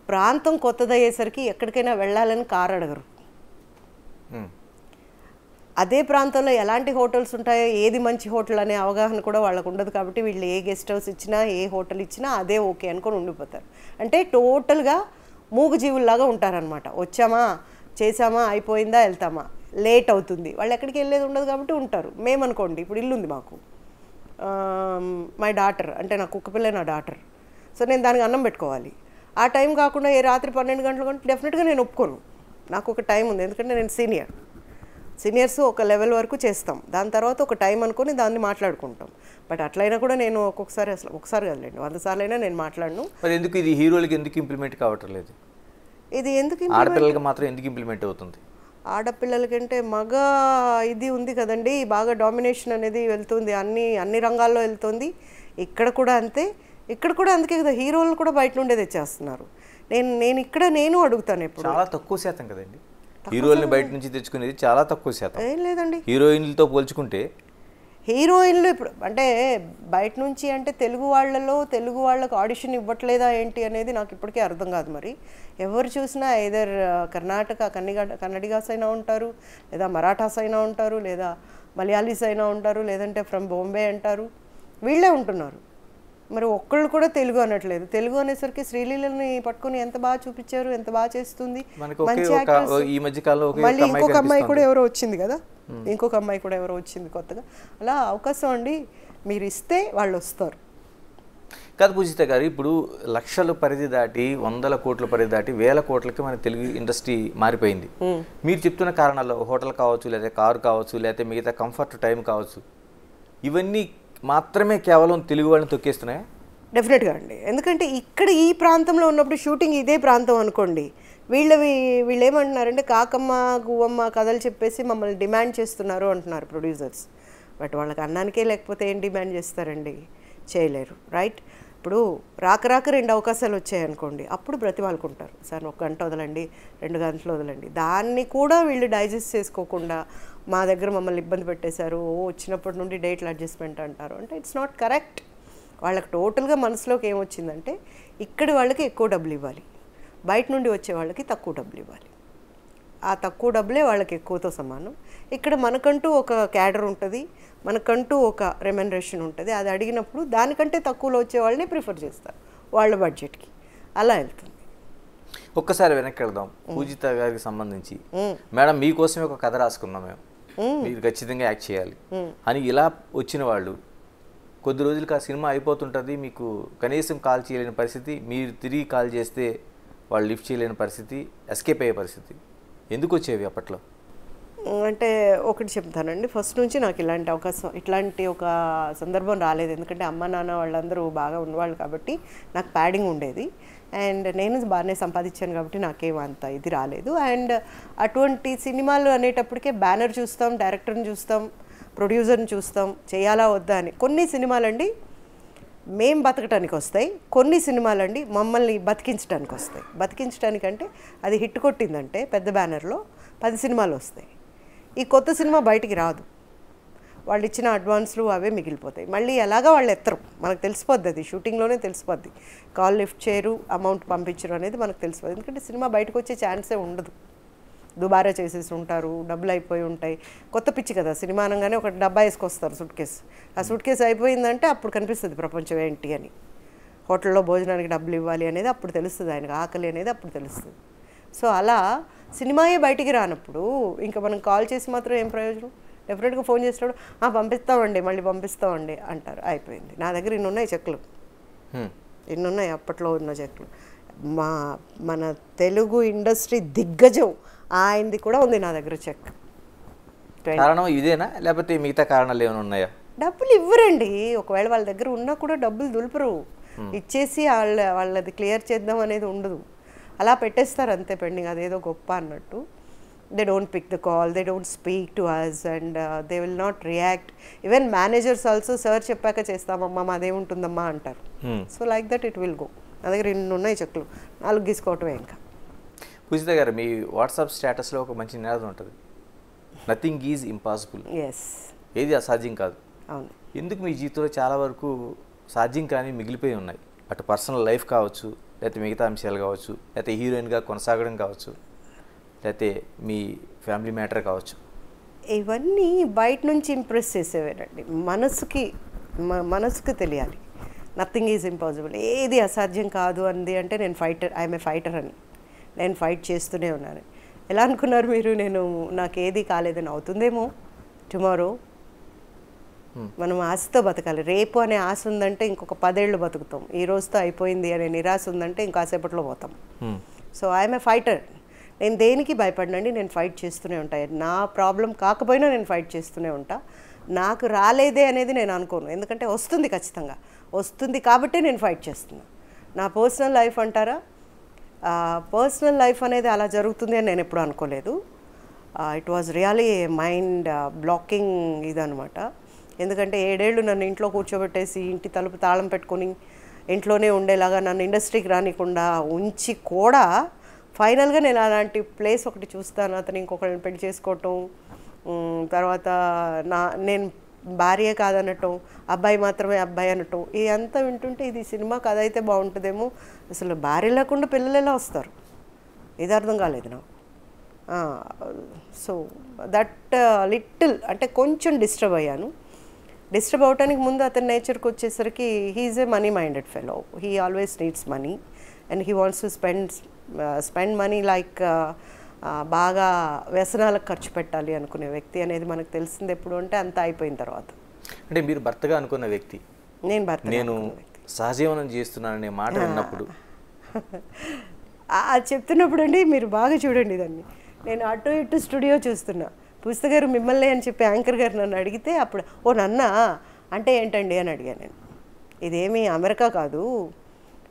ప్రాంతం కొత్తదయ్యేసరికి ఎక్కడికైనా వెళ్ళాలని కారు అడగరు. అదే ప్రాంతంలో ఎలాంటి హోటల్స్ ఉంటాయో, ఏది మంచి హోటల్ అనే అవగాహన కూడా వాళ్ళకు ఉండదు. కాబట్టి వీళ్ళు ఏ గెస్ట్ హౌస్ ఇచ్చినా, ఏ హోటల్ ఇచ్చినా అదే ఓకే అనుకొని ఉండిపోతారు. అంటే టోటల్గా మూగజీవుల్లాగా ఉంటారనమాట. వచ్చామా, చేసామా, అయిపోయిందా, వెళ్తామా, లేట్ అవుతుంది, వాళ్ళు ఎక్కడికి వెళ్ళేది ఉండదు కాబట్టి ఉంటారు. మేమనుకోండి, ఇప్పుడు ఇల్లు ఉంది మాకు, మై డాటర్ అంటే నా కుక్కపిల్ల నా డాటర్, సో నేను దానికి అన్నం పెట్టుకోవాలి. ఆ టైం కాకుండా ఏ రాత్రి 12 గంటల కంటే డెఫినెట్గా నేను ఒప్పుకోను. నాకు ఒక టైం ఉంది, ఎందుకంటే నేను సీనియర్స్ ఒక లెవెల్ వరకు చేస్తాం, దాని తర్వాత ఒక టైం అనుకొని దాన్ని మాట్లాడుకుంటాం. బట్ అట్లయినా కూడా నేను ఒక్కొక్కసారి, అసలు ఒకసారి కదలేండి 100 సార్లు అయినా నేను మాట్లాడను. మరి ఎందుకు ఇది హీరోలకి ఎందుకు ఇంప్లిమెంట్ కావటం లేదు? ఇది ఎందుకు ఆడపిల్లలకి మాత్రం ఎందుకు ఇంప్లిమెంట్ అవుతుంది? ఆడపిల్లలకంటే మగ ఇది ఉంది కదండి, బాగా డామినేషన్ అనేది వెళ్తుంది, అన్ని రంగాల్లో వెళ్తుంది. ఇక్కడ కూడా అంతే, ఇక్కడ కూడా అందుకే కదా హీరోలు కూడా బయట నుండే తెచ్చేస్తున్నారు. నేను అడుగుతాను ఎప్పుడు, చాలా తక్కువ శాతం కదండి హీరోయిన్ బయట నుంచి తెచ్చుకునేది, చాలా తక్కువ శాతం. ఏం లేదండి, హీరోయిన్లతో పోల్చుకుంటే హీరోయిన్లు ఇప్పుడు అంటే బయట నుంచి అంటే తెలుగు వాళ్ళకు ఆడిషన్ ఇవ్వట్లేదా ఏంటి అనేది నాకు ఇప్పటికీ అర్థం కాదు. మరి ఎవరు చూసినా ఐదర్ కర్ణాటక కన్నడిగాస్ అయినా ఉంటారు, లేదా మరాఠాస్ అయినా ఉంటారు, లేదా మలయాళీస్ అయినా ఉంటారు, లేదంటే ఫ్రమ్ బాంబే అంటారు, వీళ్ళే ఉంటున్నారు. మరి ఒక్కళ్ళు కూడా తెలుగు అనట్లేదు. తెలుగు అనేసరికి శ్రీలీలని పట్టుకుని ఎంత బాగా చూపించారు, ఎంత బాగా చేస్తుంది, మంచి యాక్ట్రెస్. మళ్ళీ ఇంకొక అమ్మాయి కూడా ఎవరో వచ్చింది కదా, ఇంకొక అమ్మాయి కూడా ఎవరో వచ్చింది కొత్తగా. అలా అవకాశం అండి, మీరు ఇస్తే వాళ్ళు వస్తారు. కాదు పూజిత గారు, ఇప్పుడు లక్షల పరిధి దాటి 100 కోట్ల పరిధి దాటి 1000 కోట్లకి మన తెలుగు ఇండస్ట్రీ మారిపోయింది. మీరు చెప్తున్న కారణాలు, హోటల్ కావచ్చు, లేదా కారు కావచ్చు, లేకపోతే మిగతా కంఫర్ట్ టైం కావచ్చు, ఇవన్నీ మాత్రమే కేవలం తెలుగు వాళ్ళని తొక్కేస్తున్నాయా? డెఫినెట్గా అండి. ఎందుకంటే ఇక్కడ ఈ ప్రాంతంలో ఉన్నప్పుడు షూటింగ్ ఇదే ప్రాంతం అనుకోండి, వీళ్ళు ఏమంటున్నారంటే కాకమ్మ గువ్వమ్మ కథలు చెప్పేసి మమ్మల్ని డిమాండ్ చేస్తున్నారు అంటున్నారు ప్రొడ్యూసర్స్. బట్ వాళ్ళకి అన్నానికే లేకపోతే ఏం డిమాండ్ చేస్తారండి, చేయలేరు, రైట్? ఇప్పుడు రాక రాక 2 అవకాశాలు వచ్చాయనుకోండి, అప్పుడు బ్రతిమాలుకుంటారు, సార్ 1 గంట వదలండి, 2 గంటలు వదలండి. దాన్ని కూడా వీళ్ళు డైజెస్ట్ చేసుకోకుండా మా దగ్గర మమ్మల్ని ఇబ్బంది పెట్టేశారు, వచ్చినప్పటి నుండి డేట్లు అడ్జస్ట్మెంట్ అంటారు అంటే ఇట్స్ నాట్ కరెక్ట్. వాళ్ళకి టోటల్గా మనసులోకి ఏమొచ్చిందంటే ఇక్కడి వాళ్ళకి ఎక్కువ డబ్బులు ఇవ్వాలి, బయట నుండి వచ్చే వాళ్ళకి తక్కువ డబ్బులు ఇవ్వాలి. ఆ తక్కువ డబ్బులే వాళ్ళకి ఎక్కువతో సమానం. ఇక్కడ మనకంటూ ఒక క్యాడర్ ఉంటుంది, మనకంటూ ఒక రెమ్యునరేషన్ ఉంటుంది. అది అడిగినప్పుడు దానికంటే తక్కువలో వచ్చే వాళ్ళని ప్రిఫర్ చేస్తారు వాళ్ళ బడ్జెట్కి. అలా వెళ్తుంది. ఒక్కసారి వెనక్కి వెళ్దాం. పూజిత గారికి సంబంధించి, మేడం మీకోసమే ఒక కథ రాసుకున్నాం మేము, మీరు ఖచ్చితంగా యాక్ట్ చేయాలి అని ఇలా వచ్చిన వాళ్ళు కొద్ది రోజులకి ఆ సినిమా అయిపోతుంటుంది, మీకు కనీసం కాల్ చేయలేని పరిస్థితి, మీరు తిరిగి కాల్ చేస్తే వాళ్ళు లిఫ్ట్ చేయలేని పరిస్థితి, ఎస్కేప్ అయ్యే పరిస్థితి. ఎందుకు వచ్చేవి అప్పట్లో? అంటే ఒకటి చెప్తానండి, ఫస్ట్ నుంచి నాకు ఇలాంటి అవకాశం, ఇట్లాంటి ఒక సందర్భం రాలేదు. ఎందుకంటే అమ్మ నాన్న వాళ్ళందరూ బాగా ఉన్నవాళ్ళు కాబట్టి నాకు ప్యాడింగ్ ఉండేది. అండ్ నేను బాగానే సంపాదించాను కాబట్టి నాకేం అంత ఇది రాలేదు. అండ్ అటువంటి సినిమాలు అనేటప్పటికే బ్యానర్ చూస్తాం, డైరెక్టర్ని చూస్తాం, ప్రొడ్యూసర్ని చూస్తాం, చేయాలా వద్దా అని. కొన్ని సినిమాలండి మేం బతకటానికి వస్తాయి, కొన్ని సినిమాలండి మమ్మల్ని బతికించడానికి వస్తాయి. బతికించడానికంటే అది హిట్ కొట్టిందంటే పెద్ద బ్యానర్లో 10 సినిమాలు వస్తాయి. ఈ కొత్త సినిమా బయటికి రాదు, వాళ్ళు ఇచ్చిన అడ్వాన్స్లు అవే మిగిలిపోతాయి. మళ్ళీ ఎలాగా వాళ్ళు ఎత్తరు, మనకు తెలిసిపోద్ది, అది షూటింగ్లోనే తెలిసిపోద్ది. కాల్ లిఫ్ట్ చేయరు, అమౌంట్ పంపించరు అనేది మనకు తెలిసిపోద్ది. ఎందుకంటే సినిమా బయటకు వచ్చే ఛాన్సే ఉండదు, దుబారా చేసేసి ఉంటారు, డబ్బులు అయిపోయి ఉంటాయి. కొత్త పిచ్చి కదా సినిమా అనగానే ఒక డబ్బా వేసుకొస్తారు సూట్ కేసు. ఆ సూట్ కేసు అయిపోయిందంటే అప్పుడు కనిపిస్తుంది ప్రపంచం ఏంటి అని. హోటల్లో భోజనానికి డబ్బులు ఇవ్వాలి అనేది అప్పుడు తెలుస్తుంది, ఆయనకు ఆకలి అనేది అప్పుడు తెలుస్తుంది. సో అలా సినిమాయే బయటికి రానప్పుడు ఇంకా మనం కాల్ చేసి మాత్రం ఏం ప్రయోజనం? డెఫినెట్గా ఫోన్ చేసినప్పుడు పంపిస్తామండి, మళ్ళీ పంపిస్తామండి అంటారు, అయిపోయింది. నా దగ్గర ఇన్ని ఉన్నాయి చెక్లు, ఇన్ని ఉన్నాయి అప్పట్లో ఉన్న చెక్లు. మన తెలుగు ఇండస్ట్రీ దిగ్గజం ఆయనది కూడా ఉంది నా దగ్గర చెక్. కారణం ఇదేనా లేకపోతే మిగతా కారణాలు ఏమైనా ఉన్నాయా? డబ్బులు ఇవ్వరండి, ఒకవేళ వాళ్ళ దగ్గర ఉన్నా కూడా డబ్బులు దులుపరు, ఇచ్చేసి వాళ్ళది క్లియర్ చేద్దాం అనేది ఉండదు, అలా పెట్టేస్తారు అంతే పెండింగ్, అదేదో గొప్ప అన్నట్టు. They don't pick the call, they don't speak to us and they will not react. Even managers also sir చెప్పాక చేస్తామమ్మా మాదేముంటుందమ్మా అంటారు. So like that it will go. నా దగ్గర ఇన్ని ఉన్నాయి చెక్లు, 4 గీసుకోవటమే. ఇంకా పూజిత గారు, మీ వాట్సాప్ స్టేటస్లో ఒక మంచి నినాదం ఉంటుంది, నథింగ్ ఈజ్ ఇంపాసిబుల్. ఎస్, ఏది అసాధ్యం కాదు. అవును. ఎందుకు మీ జీవితంలో చాలా వరకు సాధ్యం కానీ మిగిలిపోయి ఉన్నాయి? అటు పర్సనల్ లైఫ్ కావచ్చు, లేకపోతే మిగతా అంశాలు కావచ్చు, లేకపోతే హీరోయిన్గా కొనసాగడం కావచ్చు, లేకపోతే మీ ఫ్యామిలీ మ్యాటర్ కావచ్చు. ఇవన్నీ బయట నుంచి ఇంప్రెస్ చేసేవేనండి, మనసుకి తెలియాలి. నథింగ్ ఈజ్ ఇంపాసిబుల్, ఏది అసాధ్యం కాదు అంది అంటే నేను ఫైటర్, ఐఎమ్ ఏ ఫైటర్ అని, నేను ఫైట్ చేస్తూనే ఉన్నాను. ఎలా అనుకున్నారు మీరు నాకు ఏది కాలేదని? అవుతుందేమో టుమారో. మనం ఆశతో బతకాలి. రేపు అనే ఆశ ఉందంటే ఇంకొక 10 ఏళ్ళు బతుకుతాం. ఈ రోజుతో అయిపోయింది అనే నిరాశ ఉందంటే ఇంకాసేపట్లో పోతాం. So I'm a fighter. నేను దేనికి భయపడనండి, నేను ఫైట్ చేస్తూనే ఉంటాను. నా ప్రాబ్లం కాకపోయినా నేను ఫైట్ చేస్తూనే ఉంటా. నాకు రాలేదే అనేది నేను అనుకోను, ఎందుకంటే వస్తుంది, ఖచ్చితంగా వస్తుంది కాబట్టి నేను ఫైట్ చేస్తున్నాను. నా పర్సనల్ లైఫ్ అంటారా, పర్సనల్ లైఫ్ అనేది అలా జరుగుతుంది అని నేను ఎప్పుడు అనుకోలేదు. It was really mind blocking ఇదనమాట. ఎందుకంటే 7 ఏళ్ళు నన్ను ఇంట్లో కూర్చోబెట్టేసి ఇంటి తలుపు తాళం పెట్టుకొని ఇంట్లోనే ఉండేలాగా నన్ను ఇండస్ట్రీకి రానికుండా ఉంచి కూడా ఫైనల్గా నేను అలాంటి ప్లేస్ ఒకటి చూస్తాను, అతను ఇంకొకరిని పెళ్లి చేసుకోవటం, తర్వాత నేను భార్య కాదనటం, అబ్బాయి మాత్రమే అబ్బాయి అనటం, ఇదంతా వింటుంటే ఇది సినిమా కథ అయితే బాగుంటుందేమో. అసలు భార్య లేకుండా పిల్లలు ఎలా వస్తారు, ఇది అర్థం కాలేదు నాకు. సో దట్ లిటిల్ అంటే కొంచెం డిస్టర్బ్ అయ్యాను. డిస్టర్బ్ అవడానికి ముందు అతని నేచర్కి వచ్చేసరికి he is a money minded fellow. He always needs money and he wants to spend money like బాగా వ్యసనాలకు ఖర్చు పెట్టాలి అనుకునే వ్యక్తి అనేది మనకు తెలిసింది ఎప్పుడు అంటే అంతా అయిపోయిన తర్వాత. అంటే మీరు భర్తగా అనుకున్న వ్యక్తి, నేను సహజీవనం చేస్తున్నాననే మాట విన్నప్పుడు అది చెప్తున్నప్పుడు అండి మీరు బాగా చూడండి దాన్ని. నేను అటు ఇటు స్టూడియో చూస్తున్నా, పూజిత గారు మిమ్మల్ని అని చెప్పి యాంకర్ గారు నన్ను అడిగితే అప్పుడు ఓ నన్నా అంటే ఏంటండి అని అడిగాను నేను. ఇదేమీ అమెరికా కాదు,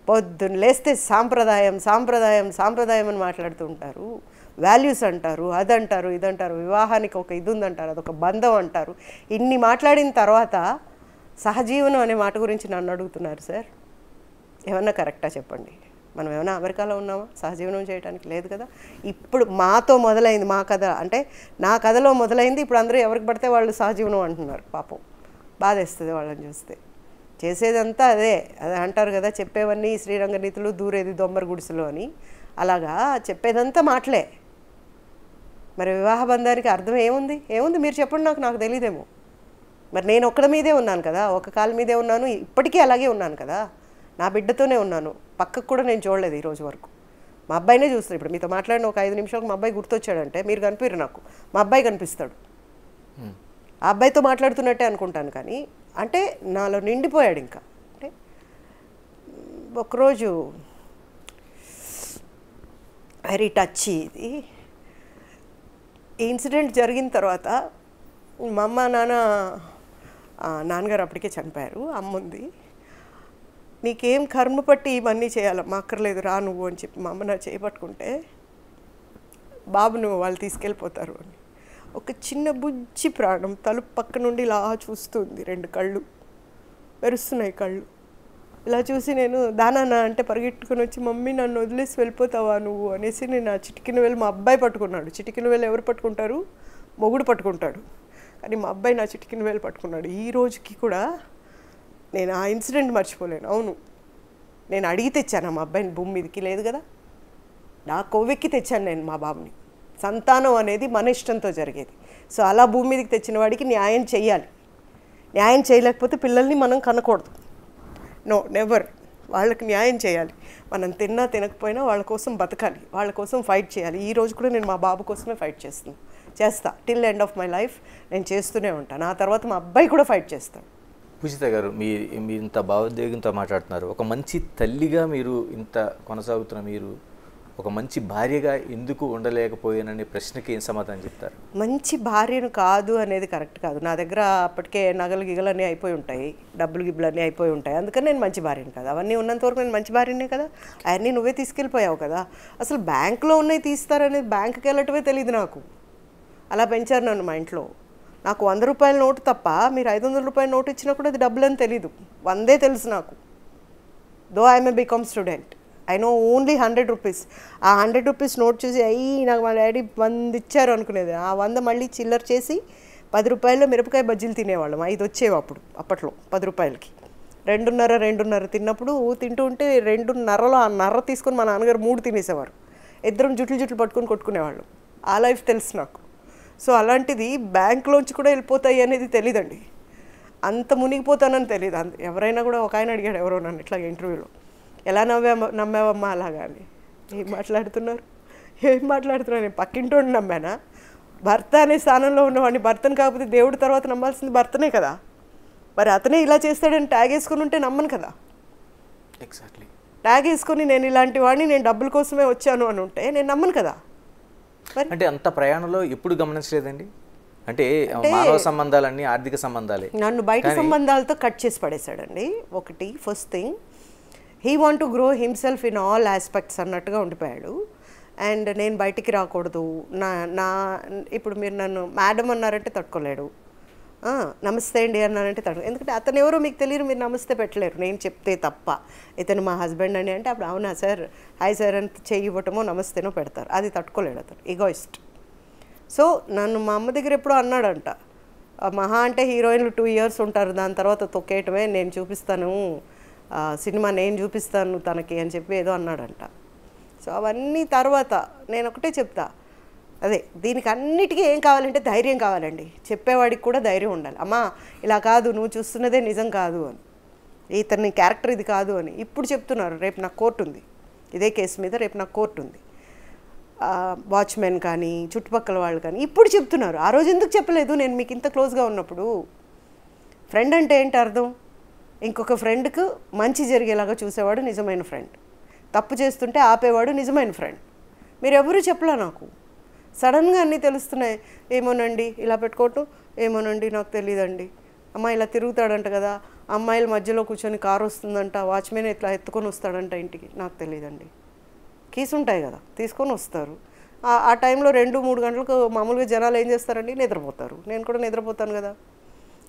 పొద్దున్న లేస్తే సాంప్రదాయం సాంప్రదాయం సాంప్రదాయం అని మాట్లాడుతూ ఉంటారు, వాల్యూస్ అంటారు, అదంటారు ఇదంటారు, వివాహానికి ఒక ఇది ఉందంటారు, అదొక బంధం అంటారు. ఇన్ని మాట్లాడిన తర్వాత సహజీవనం అనే మాట గురించి నన్ను అడుగుతున్నారు సార్. ఏమన్నా కరెక్టా చెప్పండి? మనం ఏమైనా అమెరికాలో ఉన్నామా సహజీవనం చేయడానికి? లేదు కదా. ఇప్పుడు మాతో మొదలైంది మా కథ, అంటే నా కథలో మొదలైంది. ఇప్పుడు అందరూ ఎవరికి పడితే వాళ్ళు సహజీవనం అంటున్నారు. పాపం బాధేస్తుంది వాళ్ళని చూస్తే. చేసేదంతా అదే అంటారు కదా, చెప్పేవన్నీ శ్రీరంగ నీతులు, దూరేది దొమ్మర గుడిసెలు అని. అలాగా చెప్పేదంతా మాటలే. మరి వివాహ బంధానికి అర్థం ఏముంది మీరు చెప్పండి. నాకు తెలియదేమో. మరి నేను ఒక్కడి మీదే ఉన్నాను కదా, ఒక కాలు మీదే ఉన్నాను, ఇప్పటికీ అలాగే ఉన్నాను కదా. నా బిడ్డతోనే ఉన్నాను, పక్కకు కూడా నేను చూడలేదు ఈ రోజు వరకు. మా అబ్బాయినే చూస్తాను. ఇప్పుడు మీతో మాట్లాడిన ఒక 5 నిమిషాలకు మా అబ్బాయి గుర్తొచ్చాడంటే మీరు కనిపిరు నాకు, మా అబ్బాయి కనిపిస్తాడు. ఆ అబ్బాయితో మాట్లాడుతున్నట్టే అనుకుంటాను. కానీ అంటే నాలో నిండిపోయాడు. ఇంకా అంటే ఒకరోజు వెరీ టచ్ ఇది. ఈ ఇన్సిడెంట్ జరిగిన తర్వాత మా అమ్మ నాన్నగారు అప్పటికే చనిపోయారు. అమ్మ ఉంది. నీకేం కర్మ పట్టి ఇవన్నీ చేయాలమ్మా, అక్కర్లేదు రా నువ్వు అని చెప్పి మా అమ్మ నా చేపట్టుకుంటే, బాబు నువ్వు వాళ్ళు తీసుకెళ్ళిపోతారు అని. ఒక చిన్న బుజ్జి ప్రాణం తలుపు పక్క నుండి ఇలా చూస్తుంది. 2 కళ్ళు మెరుస్తున్నాయి కళ్ళు. ఇలా చూసి నేను దానా అంటే పరిగెట్టుకుని వచ్చి, మమ్మీ నన్ను వదిలేసి వెళ్ళిపోతావా నువ్వు అనేసి నేను ఆ చిటికిన వేలు మా అబ్బాయి పట్టుకున్నాడు. చిటికిన వేలు ఎవరు పట్టుకుంటారు? మొగుడు పట్టుకుంటాడు. కానీ మా అబ్బాయి నా చిటికిన వేలు పట్టుకున్నాడు. ఈ రోజుకి కూడా నేను ఆ ఇన్సిడెంట్ మర్చిపోలేను. అవును, నేను అడిగి తెచ్చాను మా అబ్బాయిని భూమి మీదకి. లేదు కదా, నా కొవ్వెక్కి తెచ్చాను నేను మా బాబుని. సంతానం అనేది మన ఇష్టంతో జరిగేది. సో అలా భూమి మీదకి తెచ్చిన వాడికి న్యాయం చేయాలి. న్యాయం చేయలేకపోతే పిల్లల్ని మనం కనకూడదు. No, never. వాళ్ళకి న్యాయం చేయాలి. మనం తిన్నా తినకపోయినా వాళ్ళ కోసం బతకాలి, వాళ్ళ కోసం ఫైట్ చేయాలి. ఈ రోజు కూడా నేను మా బాబు కోసమే ఫైట్ చేస్తా. Till end of my life నేను చేస్తూనే ఉంటాను. ఆ తర్వాత మా అబ్బాయి కూడా ఫైట్ చేస్తాడు. పూజిత గారు, మీరు ఇంత భావోద్వేగంతో మాట్లాడుతున్నారు. ఒక మంచి తల్లిగా మీరు ఇంత కొనసాగుతున్న మీరు ఒక మంచి భార్యగా ఎందుకు ఉండలేకపోయాననే ప్రశ్నకి ఏం సమాధానం చెప్తారు? మంచి భార్యను కాదు అనేది కరెక్ట్ కాదు. నా దగ్గర అప్పటికే నగలు గిగలన్నీ అయిపోయి ఉంటాయి, డబ్బులు గిబ్బులన్నీ అయిపోయి ఉంటాయి. అందుకని నేను మంచి భార్యను కదా. అవన్నీ ఉన్నంత వరకు నేను మంచి భార్యనే కదా. అవన్నీ నువ్వే తీసుకెళ్ళిపోయావు కదా. అసలు బ్యాంకులో ఉన్నాయి తీస్తారనేది బ్యాంకుకి వెళ్ళటమే తెలియదు నాకు. అలా పెంచారు నన్ను మా ఇంట్లో. నాకు 100 రూపాయల నోటు తప్ప మీరు 500 రూపాయల నోటు ఇచ్చినా కూడా అది డబ్బులని తెలీదు. 100 తెలుసు నాకు. Though I'm a BCom student, I know only 100 rupees. ఆ 100 రూపీస్ నోట్ చూసి నాకు మా డాడీ 100 ఇచ్చారు అనుకునేది. ఆ 100 మళ్ళీ చిల్లర చేసి 10 రూపాయల్లో మిరపకాయ బజ్జీలు తినేవాళ్ళం. 5 వచ్చేవి అప్పట్లో 10 రూపాయలకి. 2.5 తిన్నప్పుడు తింటూ ఉంటే 2.5లో ఆ నర్ర తీసుకొని మా నాన్నగారు 3 తినేసేవారు. ఇద్దరం జుట్లు పట్టుకొని కొట్టుకునేవాళ్ళం. ఆ లైఫ్ తెలుసు నాకు. సో అలాంటిది బ్యాంక్లోంచి కూడా వెళ్ళిపోతాయి అనేది తెలీదండి. అంత మునిగిపోతానని తెలియదు. ఎవరైనా కూడా ఒక ఆయన అడిగాడు ఎవరో నన్ను ఇట్లా ఇంటర్వ్యూలో, ఎలా నమ్మావమ్మా అలాగా అని. ఏం మాట్లాడుతున్నారు నేను పక్కింటోడిని నమ్మానా? భర్త అనే స్థానంలో ఉన్నవాడిని, భర్తను కాకపోతే దేవుడి తర్వాత నమ్మాల్సింది భర్తనే కదా. మరి అతనే ఇలా చేస్తాడని ట్యాగ్ వేసుకుని ఉంటే నమ్మను కదా. ఎగ్జాక్ట్లీ. ట్యాగ్ వేసుకొని నేను ఇలాంటి వాడిని, నేను డబ్బుల కోసమే వచ్చాను అని ఉంటే నేను నమ్మను కదా. అంటే అంత ప్రయాణంలో ఎప్పుడు గమనించలేదండి? అంటే మానవ సంబంధాలన్నీ ఆర్థిక సంబంధాలే. నన్ను బయట సంబంధాలతో కట్ చేసి పడేశాడండి. ఒకటి first thing, he want to grow himself in all aspects అన్నట్టుగా ఉండిపోయాడు. అండ్ నేను బయటికి రాకూడదు. ఇప్పుడు మీరు నన్ను మేడం అన్నారంటే తట్టుకోలేడు, నమస్తే అండి అన్నానంటే ఎందుకంటే అతను ఎవరో మీకు తెలియదు, మీరు నమస్తే పెట్టలేరు నేను చెప్తే తప్ప. ఇతను మా హస్బెండ్ అని అంటే అప్పుడు అవునా సార్, హాయ్ సార్ అని చెయ్యి ఇవ్వటమో నమస్తేనో పెడతారు. అది తట్టుకోలేడు అతను, ఈగోయిస్ట్. సో నన్ను మా అమ్మ దగ్గర ఎప్పుడో అన్నాడంట, మహా అంటే హీరోయిన్లు 2 years ఉంటారు, దాని తర్వాత తొక్కేయటమే, నేను చూపిస్తాను సినిమా, నేను చూపిస్తాను తనకి అని చెప్పి ఏదో అన్నాడంట. సో అవన్నీ తర్వాత నేను ఒకటే చెప్తా, అదే దీనికి అన్నిటికీ ఏం కావాలంటే ధైర్యం కావాలండి. చెప్పేవాడికి కూడా ధైర్యం ఉండాలి. అమ్మా ఇలా కాదు, నువ్వు చూస్తున్నదే నిజం కాదు అని, ఇతని క్యారెక్టర్ ఇది కాదు అని. ఇప్పుడు చెప్తున్నారు, రేపు నాకు కోర్టు ఉంది, ఇదే కేసు మీద రేపు నాకు కోర్టు ఉంది. వాచ్మెన్ కానీ చుట్టుపక్కల వాళ్ళు కానీ ఇప్పుడు చెప్తున్నారు. ఆ రోజు ఎందుకు చెప్పలేదు నేను మీకు ఇంత క్లోజ్గా ఉన్నప్పుడు? ఫ్రెండ్ అంటే ఏంటి అర్థం? ఇంకొక ఫ్రెండ్కు మంచి జరిగేలాగా చూసేవాడు నిజమైన ఫ్రెండ్, తప్పు చేస్తుంటే ఆపేవాడు నిజమైన ఫ్రెండ్. మీరు ఎవరూ చెప్పలే నాకు. సడన్గా అన్నీ తెలుస్తున్నాయి. ఏమోనండి ఇలా పెట్టుకోవటం, ఏమోనండి నాకు తెలియదండి, అమ్మ ఇలా తిరుగుతాడంట కదా, అమ్మాయిల మధ్యలో కూర్చొని కారు వస్తుందంట, వాచ్మెన్ ఇట్లా ఎత్తుకొని వస్తాడంట ఇంటికి, నాకు తెలియదండి. కీస్ ఉంటాయి కదా, తీసుకొని వస్తారు. ఆ టైంలో 2-3 గంటలకు మామూలుగా జనాలు ఏం చేస్తారండి, నిద్రపోతారు. నేను కూడా నిద్రపోతాను కదా.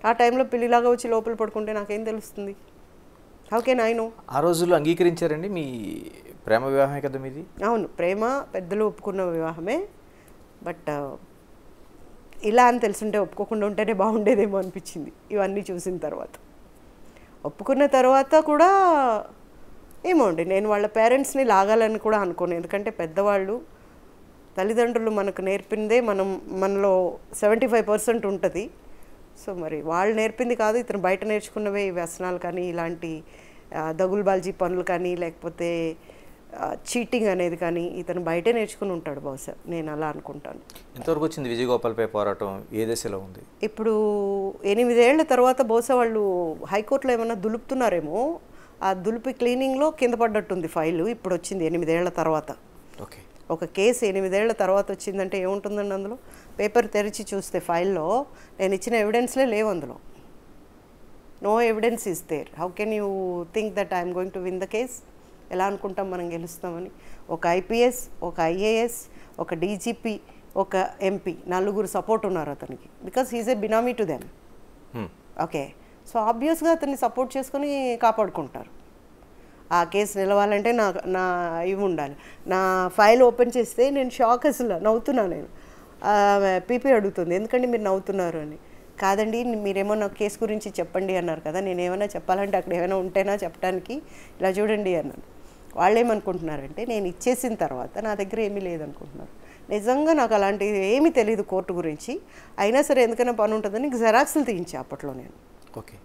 ఆ టైంలో పిల్లిలాగా వచ్చి లోపల పడుకుంటే నాకేం తెలుస్తుంది? How can I know? ఆ రోజుల్లో అంగీకరించారండి మీ ప్రేమ వివాహమే కదా మీది? అవును, ప్రేమ పెద్దలు ఒప్పుకున్న వివాహమే. బట్ ఇలా అని తెలుసుంటే ఒప్పుకోకుండా ఉంటేనే బాగుండేదేమో అనిపించింది ఇవన్నీ చూసిన తర్వాత. ఒప్పుకున్న తర్వాత కూడా ఏమో అండి, నేను వాళ్ళ పేరెంట్స్ని లాగాలని కూడా అనుకోను. ఎందుకంటే పెద్దవాళ్ళు, తల్లిదండ్రులు మనకు నేర్పిందే మనలో 75% ఉంటుంది. సో మరి వాళ్ళు నేర్పింది కాదు, ఇతను బయట నేర్చుకున్నవే ఈ వ్యసనాలు కానీ, ఇలాంటి దగులుబాల్జీ పనులు కానీ, లేకపోతే చీటింగ్ అనేది కానీ ఇతను బయటే నేర్చుకుని ఉంటాడు బహుశా, నేను అలా అనుకుంటాను. ఎంతవరకు వచ్చింది విజయగోపాల్పై పోరాటం, ఏ దశలో ఉంది? ఇప్పుడు 8 ఏళ్ల తర్వాత బహుశా వాళ్ళు హైకోర్టులో ఏమైనా దులుపుతున్నారేమో. ఆ దులిపి క్లీనింగ్లో కింద పడ్డట్టుంది ఫైలు. ఇప్పుడు వచ్చింది 8 ఏళ్ల తర్వాత. ఓకే. ఒక కేసు 8 ఏళ్ల తర్వాత వచ్చిందంటే ఏముంటుందండి అందులో? పేపర్ తెరిచి చూస్తే ఫైల్లో నేను ఇచ్చిన ఎవిడెన్స్లే లేవు అందులో. No evidence is there. How can you think that I'm going to win the case? ఎలా అనుకుంటాం మనం గెలుస్తామని? ఒక ఐపీఎస్, ఒక ఐఏఎస్, ఒక డీజీపీ, ఒక ఎంపీ, 4 సపోర్ట్ ఉన్నారు అతనికి. Because he's a benami to them. Okay, so ఆబ్వియస్గా అతన్ని సపోర్ట్ చేసుకొని కాపాడుకుంటారు. ఆ కేసు నిలవాలంటే నా ఇవి ఉండాలి. నా ఫైల్ ఓపెన్ చేస్తే నేను షాక్, అసలు నవ్వుతున్నా నేను. పీపీ అడుగుతుంది, ఎందుకంటే మీరు నవ్వుతున్నారు అని. కాదండి, మీరేమో నా కేసు గురించి చెప్పండి అన్నారు కదా, నేను ఏమైనా చెప్పాలంటే అక్కడ ఏమైనా ఉంటేనా చెప్పడానికి, ఇలా చూడండి అన్నాను. వాళ్ళు ఏమనుకుంటున్నారంటే నేను ఇచ్చేసిన తర్వాత నా దగ్గర ఏమీ లేదనుకుంటున్నారు. నిజంగా నాకు అలాంటిది ఏమీ తెలియదు కోర్టు గురించి. అయినా సరే ఎందుకైనా పని ఉంటుందని జెరాక్స్లు తీయించా అప్పట్లో నేను. ఓకే.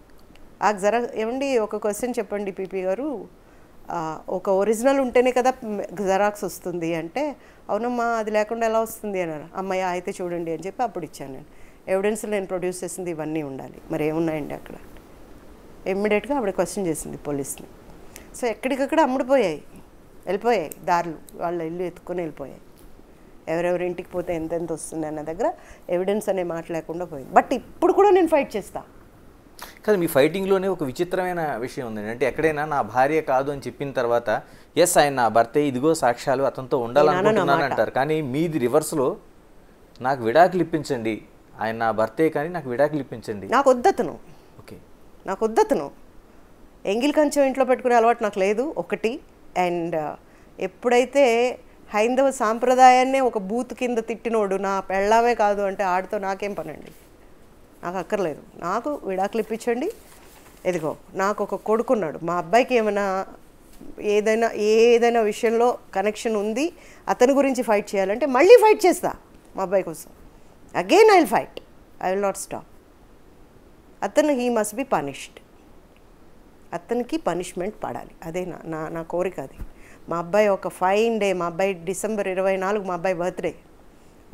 ఆ జెరాక్స్ ఏమండి, ఒక క్వశ్చన్ చెప్పండి పీపీ గారు, ఒక ఒరిజినల్ ఉంటేనే కదా జెరాక్స్ వస్తుంది అంటే, అవునమ్మా అది లేకుండా ఎలా వస్తుంది అన్నారు. అమ్మాయి అయితే చూడండి అని చెప్పి అప్పుడు ఇచ్చాను నేను. ఎవిడెన్స్ నేను ప్రొడ్యూస్ చేసింది ఇవన్నీ ఉండాలి, మరి ఏమున్నాయండి అక్కడ? ఇమ్మీడియట్గా ఆవిడ క్వశ్చన్ చేసింది పోలీస్ని. సో ఎక్కడికక్కడ వెళ్ళిపోయాయి దారులు, వాళ్ళ ఇల్లు ఎత్తుకొని వెళ్ళిపోయాయి. ఎవరెవరి ఇంటికి పోతే ఎంతెంత వస్తుంది అన్న దగ్గర ఎవిడెన్స్ అనే మాట లేకుండా పోయింది. బట్ ఇప్పుడు కూడా నేను ఫైట్ చేస్తా. కానీ మీ ఫైటింగ్లోనే ఒక విచిత్రమైన విషయం ఉందండి. అంటే ఎక్కడైనా నా భార్య కాదు అని చెప్పిన తర్వాత ఎస్ ఆయన నా భర్తే, ఇదిగో సాక్ష్యాలు, అతనితో ఉండాలనుకుంటున్నాను అంటారు. కానీ మీది రివర్స్లో, నాకు విడాకులు ఇప్పించండి, ఆయన నా భర్తే కానీ నాకు విడాకులు ఇప్పించండి. నాకు వద్దతను. ఓకే, నాకు వద్దతను. ఎంగిల్ కంచెం ఇంట్లో పెట్టుకునే అలవాటు నాకు లేదు ఒకటి. అండ్ ఎప్పుడైతే హైందవ సాంప్రదాయాన్నే ఒక బూత్ కింద తిట్టినోడు నా పెళ్ళామే కాదు అంటే ఆడితో నాకేం పనండి, నాకు అక్కర్లేదు. నాకు విడాకులు ఇప్పించండి. ఎదిగో నాకు ఒక కొడుకున్నాడు, మా అబ్బాయికి ఏమైనా ఏదైనా విషయంలో కనెక్షన్ ఉంది, అతని గురించి ఫైట్ చేయాలంటే మళ్ళీ ఫైట్ చేస్తా మా అబ్బాయి కోసం. Again I will fight, I will not stop. అతను హీ మస్ట్ బి పనిష్డ్. అతనికి పనిష్మెంట్ పడాలి, అదే నా కోరిక. అది మా అబ్బాయి ఒక ఫైన్ డే, మా అబ్బాయి డిసెంబర్ 24 మా అబ్బాయి బర్త్డే.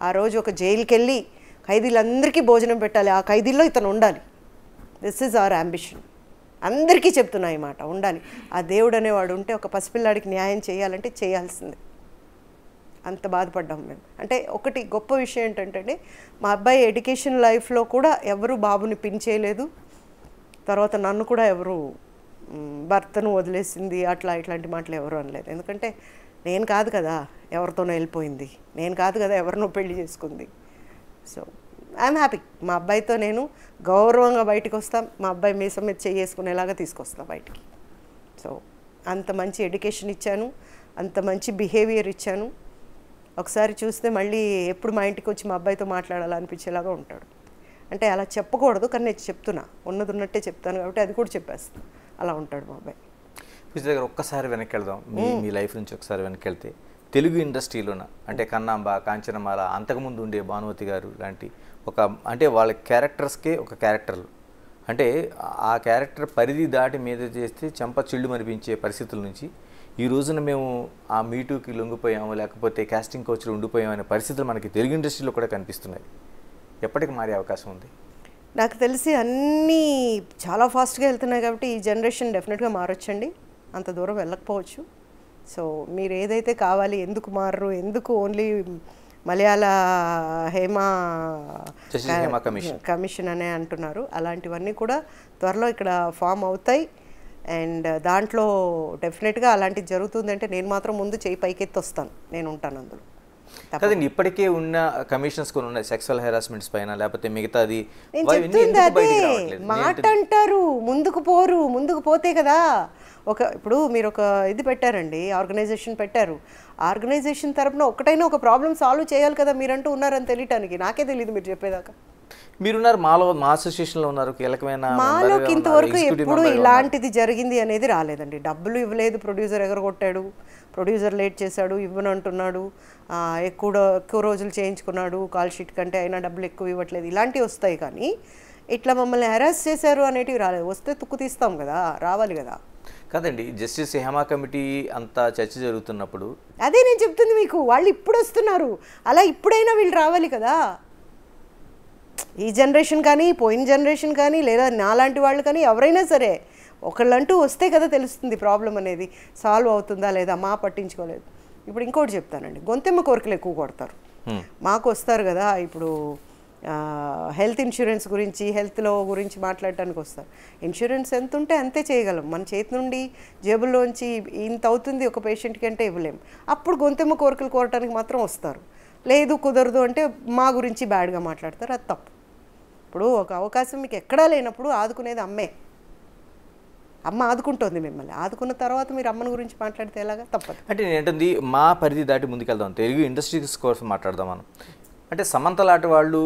ఆ రోజు ఒక జైలుకి వెళ్ళి ఖైదీలందరికీ భోజనం పెట్టాలి, ఆ ఖైదీల్లో ఇతను ఉండాలి. This is our ambition. అందరికీ చెప్తున్నా ఈ మాట, ఉండాలి. ఆ దేవుడు అనేవాడు ఉంటే ఒక పసిపిల్లాడికి న్యాయం చేయాలంటే చేయాల్సిందే. అంత బాధపడ్డాం మేము. అంటే ఒకటి గొప్ప విషయం ఏంటంటే మా అబ్బాయి ఎడ్యుకేషన్ లైఫ్లో కూడా ఎవరు బాబుని పిన్ చేయలేదు. తర్వాత నన్ను కూడా ఎవరు భర్తను వదిలేసింది అట్లా ఇట్లాంటి మాటలు ఎవరు అనలేదు. ఎందుకంటే నేను కాదు కదా ఎవరితోనో వెళ్ళిపోయింది, నేను కాదు కదా ఎవరినో పెళ్లి చేసుకుంది. So I'm happy. మా అబ్బాయితో నేను గౌరవంగా బయటకు వస్తాం, మా అబ్బాయి మీసం మీద చేసుకునేలాగా తీసుకొస్తాను బయటికి. సో అంత మంచి ఎడ్యుకేషన్ ఇచ్చాను, అంత మంచి బిహేవియర్ ఇచ్చాను. ఒకసారి చూస్తే మళ్ళీ ఎప్పుడు మా ఇంటికి వచ్చి మా అబ్బాయితో మాట్లాడాలనిపించేలాగా ఉంటాడు. అంటే అలా చెప్పకూడదు, కానీ నేను చెప్తున్నా, ఉన్నది ఉన్నట్టే చెప్తాను కాబట్టి అది కూడా చెప్పేస్తాను. అలా ఉంటాడు మా అబ్బాయి. విజయ్ దగ్గర ఒక్కసారి వెనక్కి వెళ్దాం. మీ లైఫ్ నుంచి ఒకసారి వెనక్కి వెళ్తే తెలుగు ఇండస్ట్రీలోన అంటే కన్నాంబ, కాంచనమాల, అంతకుముందు ఉండే భానుమతి గారు లాంటి అంటే వాళ్ళ క్యారెక్టర్స్కే ఒక క్యారెక్టర్లు, అంటే ఆ క్యారెక్టర్ పరిధి దాటి మీద చేస్తే చెంప చిల్లు మనిపించే పరిస్థితుల నుంచి ఈ రోజున మేము ఆ మీటూకి లొంగిపోయాము, లేకపోతే కాస్టింగ్ కోచ్లు ఉండిపోయాము అనే పరిస్థితులు మనకి తెలుగు ఇండస్ట్రీలో కూడా కనిపిస్తున్నాయి. ఎప్పటికి మారే అవకాశం ఉంది? నాకు తెలిసి అన్నీ చాలా ఫాస్ట్గా వెళ్తున్నాయి కాబట్టి ఈ జనరేషన్ డెఫినెట్గా మారొచ్చండి. అంత దూరం వెళ్ళకపోవచ్చు. సో మీరు ఏదైతే కావాలి, ఎందుకు మారరు, ఎందుకు ఓన్లీ మలయాళ కమిషన్ అనే అంటున్నారు, అలాంటివన్నీ కూడా త్వరలో ఇక్కడ ఫామ్ అవుతాయి. అండ్ దాంట్లో డెఫినెట్గా అలాంటిది జరుగుతుందంటే నేను మాత్రం ముందు చేయి పైకెత్తి వస్తాను, నేను ఉంటాను అందులో. కదండి, ఇప్పటికే ఉన్న కమిషన్స్ కొన్ని ఉన్నాయి సెక్సువల్ హెరాస్మెంట్స్ పైన, లేకపోతే మిగతాది. నేను చెప్తుంది అదే మాట అంటారు, ముందుకు పోరు. ముందుకు పోతే కదా ఇప్పుడు మీరు ఒక ఇది పెట్టారండి, ఆర్గనైజేషన్ పెట్టారు. ఆర్గనైజేషన్ తరపున ఒకటైనా ఒక ప్రాబ్లం సాల్వ్ చేయాలి కదా, మీరంటూ ఉన్నారని తెలియటానికి. నాకే తెలియదు మీరు చెప్పేదాకా. మీరున్నారు, మా అసోసియేషన్లో ఉన్నారు, కీలకమైన మాలోకి ఇంతవరకు ఎప్పుడు ఇలాంటిది జరిగింది అనేది రాలేదండి. డబ్బులు ఇవ్వలేదు, ప్రొడ్యూసర్ ఎగరగొట్టాడు, ప్రొడ్యూసర్ లేట్ చేశాడు, ఇవ్వనంటున్నాడు, ఎక్కువ రోజులు చేయించుకున్నాడు, కాల్ షీట్ కంటే అయినా డబ్బులు ఎక్కువ ఇవ్వట్లేదు, ఇలాంటివి వస్తాయి. కానీ ఇట్లా మమ్మల్ని హెరాస్ చేశారు అనేటివి రాలేదు. వస్తే తుక్కు తీస్తాం కదా, రావాలి కదా. కాదండి, జస్టిస్ హేమా కమిటీ అంతా చర్చ జరుగుతున్నప్పుడు అదే నేను చెప్తుంది మీకు, వాళ్ళు ఇప్పుడు వస్తున్నారు, అలా ఇప్పుడైనా వీళ్ళు రావాలి కదా. ఈ జనరేషన్ కానీ, పోయిన జనరేషన్ కానీ, లేదా నాలాంటి వాళ్ళు కానీ, ఎవరైనా సరే ఒకళ్ళంటూ వస్తే కదా తెలుస్తుంది ప్రాబ్లం అనేది సాల్వ్ అవుతుందా లేదా. మా పట్టించుకోలేదు. ఇప్పుడు ఇంకోటి చెప్తానండి, గొంతెమ్మ కోరికలు ఎక్కువ కొడతారు. మాకు వస్తారు కదా, ఇప్పుడు హెల్త్ ఇన్సూరెన్స్ గురించి, హెల్త్లో గురించి మాట్లాడటానికి వస్తారు. ఇన్సూరెన్స్ ఎంత ఉంటే అంతే చేయగలం. మన చేతి నుండి జేబుల్లోంచి ఇంత అవుతుంది ఒక పేషెంట్కి అంటే ఇవ్వలేం. అప్పుడు గొంతెమ్మ కోరికలు కోరటానికి మాత్రం వస్తారు. లేదు కుదరదు అంటే మా గురించి బ్యాడ్గా మాట్లాడతారు. అది తప్పు. ఇప్పుడు ఒక అవకాశం మీకు ఎక్కడా లేనప్పుడు ఆదుకునేది అమ్మే. అమ్మ ఆదుకుంటుంది మిమ్మల్ని. ఆదుకున్న తర్వాత మీరు అమ్మని గురించి మాట్లాడితే ఎలాగా? తప్పదు. అంటే నేను ఏంటంది, మా పరిధి దాటి ముందుకెళ్దాం, తెలుగు ఇండస్ట్రీస్ కోసం మాట్లాడదాం మనం. అంటే సమంత లాంటి వాళ్ళు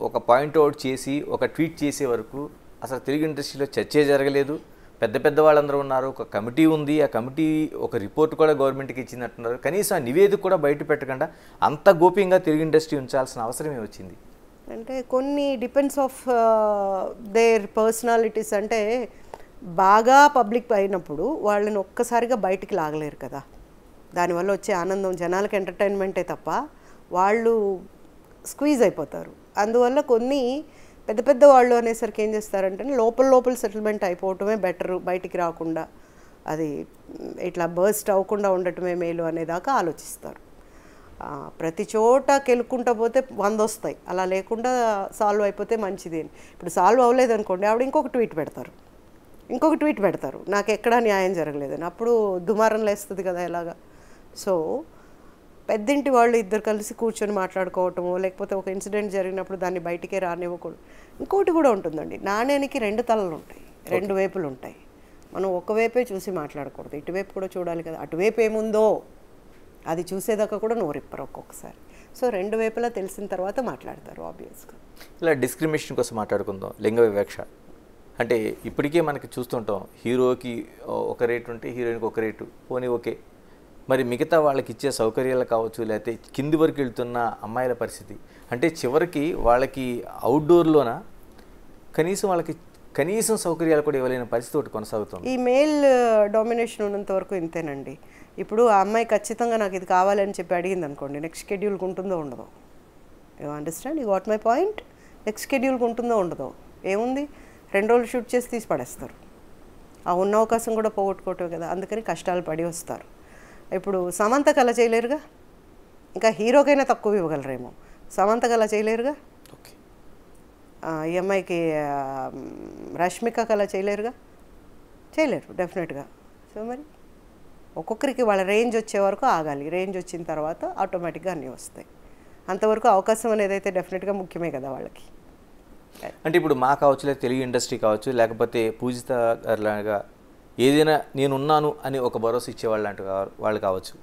ఒక పాయింట్ అవుట్ చేసి ఒక ట్వీట్ చేసే వరకు అసలు తెలుగు ఇండస్ట్రీలో చర్చే జరగలేదు. పెద్ద పెద్ద వాళ్ళందరూ ఉన్నారు, ఒక కమిటీ ఉంది, ఆ కమిటీ ఒక రిపోర్ట్ కూడా గవర్నమెంట్కి ఇచ్చినట్టున్నారు. కనీసం ఆ నివేదిక కూడా బయట పెట్టకుండా అంత గోప్యంగా తెలుగు ఇండస్ట్రీ ఉంచాల్సిన అవసరమే వచ్చింది. అంటే కొన్ని డిపెండ్స్ ఆఫ్ దేర్ పర్సనాలిటీస్. అంటే బాగా పబ్లిక్ అయినప్పుడు వాళ్ళని ఒక్కసారిగా బయటికి లాగలేరు కదా. దానివల్ల వచ్చే ఆనందం జనాలకు ఎంటర్టైన్మెంటే తప్ప వాళ్ళు స్క్వీజ్ అయిపోతారు. అందువల్ల కొన్ని పెద్ద పెద్ద వాళ్ళు అనేసరికి ఏం చేస్తారంటే లోపల సెటిల్మెంట్ అయిపోవటమే బెటరు, బయటికి రాకుండా అది ఇట్లా బర్స్ట్ అవ్వకుండా ఉండటమే మేలు అనేదాకా ఆలోచిస్తారు. ప్రతి చోట కెలుక్కుంటా పోతే 100 వస్తాయి, అలా లేకుండా సాల్వ్ అయిపోతే మంచిది అని. ఇప్పుడు సాల్వ్ అవ్వలేదు అనుకోండి, ఆవిడ ఇంకొక ట్వీట్ పెడతారు, నాకు ఎక్కడా న్యాయం జరగలేదని. అప్పుడు దుమారం లేస్తుంది కదా ఎలాగా. సో పెద్దింటి వాళ్ళు ఇద్దరు కలిసి కూర్చొని మాట్లాడుకోవటము, లేకపోతే ఒక ఇన్సిడెంట్ జరిగినప్పుడు దాన్ని బయటికే రానివ్వకూడదు. ఇంకోటి కూడా ఉంటుందండి, నాణ్యానికి 2 తలలు ఉంటాయి, 2 వైపులు ఉంటాయి. మనం ఒకవైపే చూసి మాట్లాడకూడదు, ఇటువైపు కూడా చూడాలి కదా. అటువైపు ఏముందో అది చూసేదాకా కూడా నోరిప్పరు ఒక్కొక్కసారి. సో 2 వైపులా తెలిసిన తర్వాత మాట్లాడతారు ఆబ్వియస్గా. ఇలా డిస్క్రిమినేషన్ కోసం మాట్లాడుకుందాం. లింగ వివక్ష అంటే ఇప్పటికే మనకి చూస్తుంటాం, హీరోకి ఒక రేటు ఉంటే హీరోయిన్కి ఒక రేటు, పోనీ ఓకే. మరి మిగతా వాళ్ళకి ఇచ్చే సౌకర్యాలు కావచ్చు, లేకపోతే కింది వరకు వెళ్తున్న అమ్మాయిల పరిస్థితి అంటే చివరికి వాళ్ళకి అవుట్డోర్లోన కనీసం సౌకర్యాలు కూడా ఇవ్వలేని పరిస్థితి ఒకటి కొనసాగుతుంది. ఈ మేల్ డామినేషన్ ఉన్నంత వరకు ఇంతేనండి. ఇప్పుడు ఆ అమ్మాయి ఖచ్చితంగా నాకు ఇది కావాలని చెప్పి అడిగింది అనుకోండి, నెక్స్ట్ షెడ్యూల్కి ఉంటుందో ఉండదో. You understand, you got my point. Next షెడ్యూల్కి ఉంటుందో ఉండదో. ఏముంది, 2 రోజులు షూట్ చేసి తీసి పడేస్తారు. ఆ ఉన్న అవకాశం కూడా పోగొట్టుకోవటమే కదా. అందుకని కష్టాలు పడి వస్తారు. ఇప్పుడు సమంతకు అలా చేయలేరుగా, ఇంకా హీరోకైనా తక్కువ ఇవ్వగలరేమో, సమంతకు అలా చేయలేరుగా. ఓకే, ఈ అమ్మాయికి రష్మికకు అలా చేయలేరు డెఫినెట్గా. సో మరి ఒక్కొక్కరికి వాళ్ళ రేంజ్ వచ్చే వరకు ఆగాలి. రేంజ్ వచ్చిన తర్వాత ఆటోమేటిక్గా అన్నీ వస్తాయి. అంతవరకు అవకాశం అనేది అయితే డెఫినెట్గా ముఖ్యమే కదా వాళ్ళకి. అంటే ఇప్పుడు మా కావచ్చు, లేదా తెలుగు ఇండస్ట్రీ కావచ్చు, లేకపోతే పూజిత గారిలాగా ఏదైనా నేనున్నాను అని ఒక భరోసా ఇచ్చేవాళ్ళు లాంటి వాళ్ళు కావచ్చు,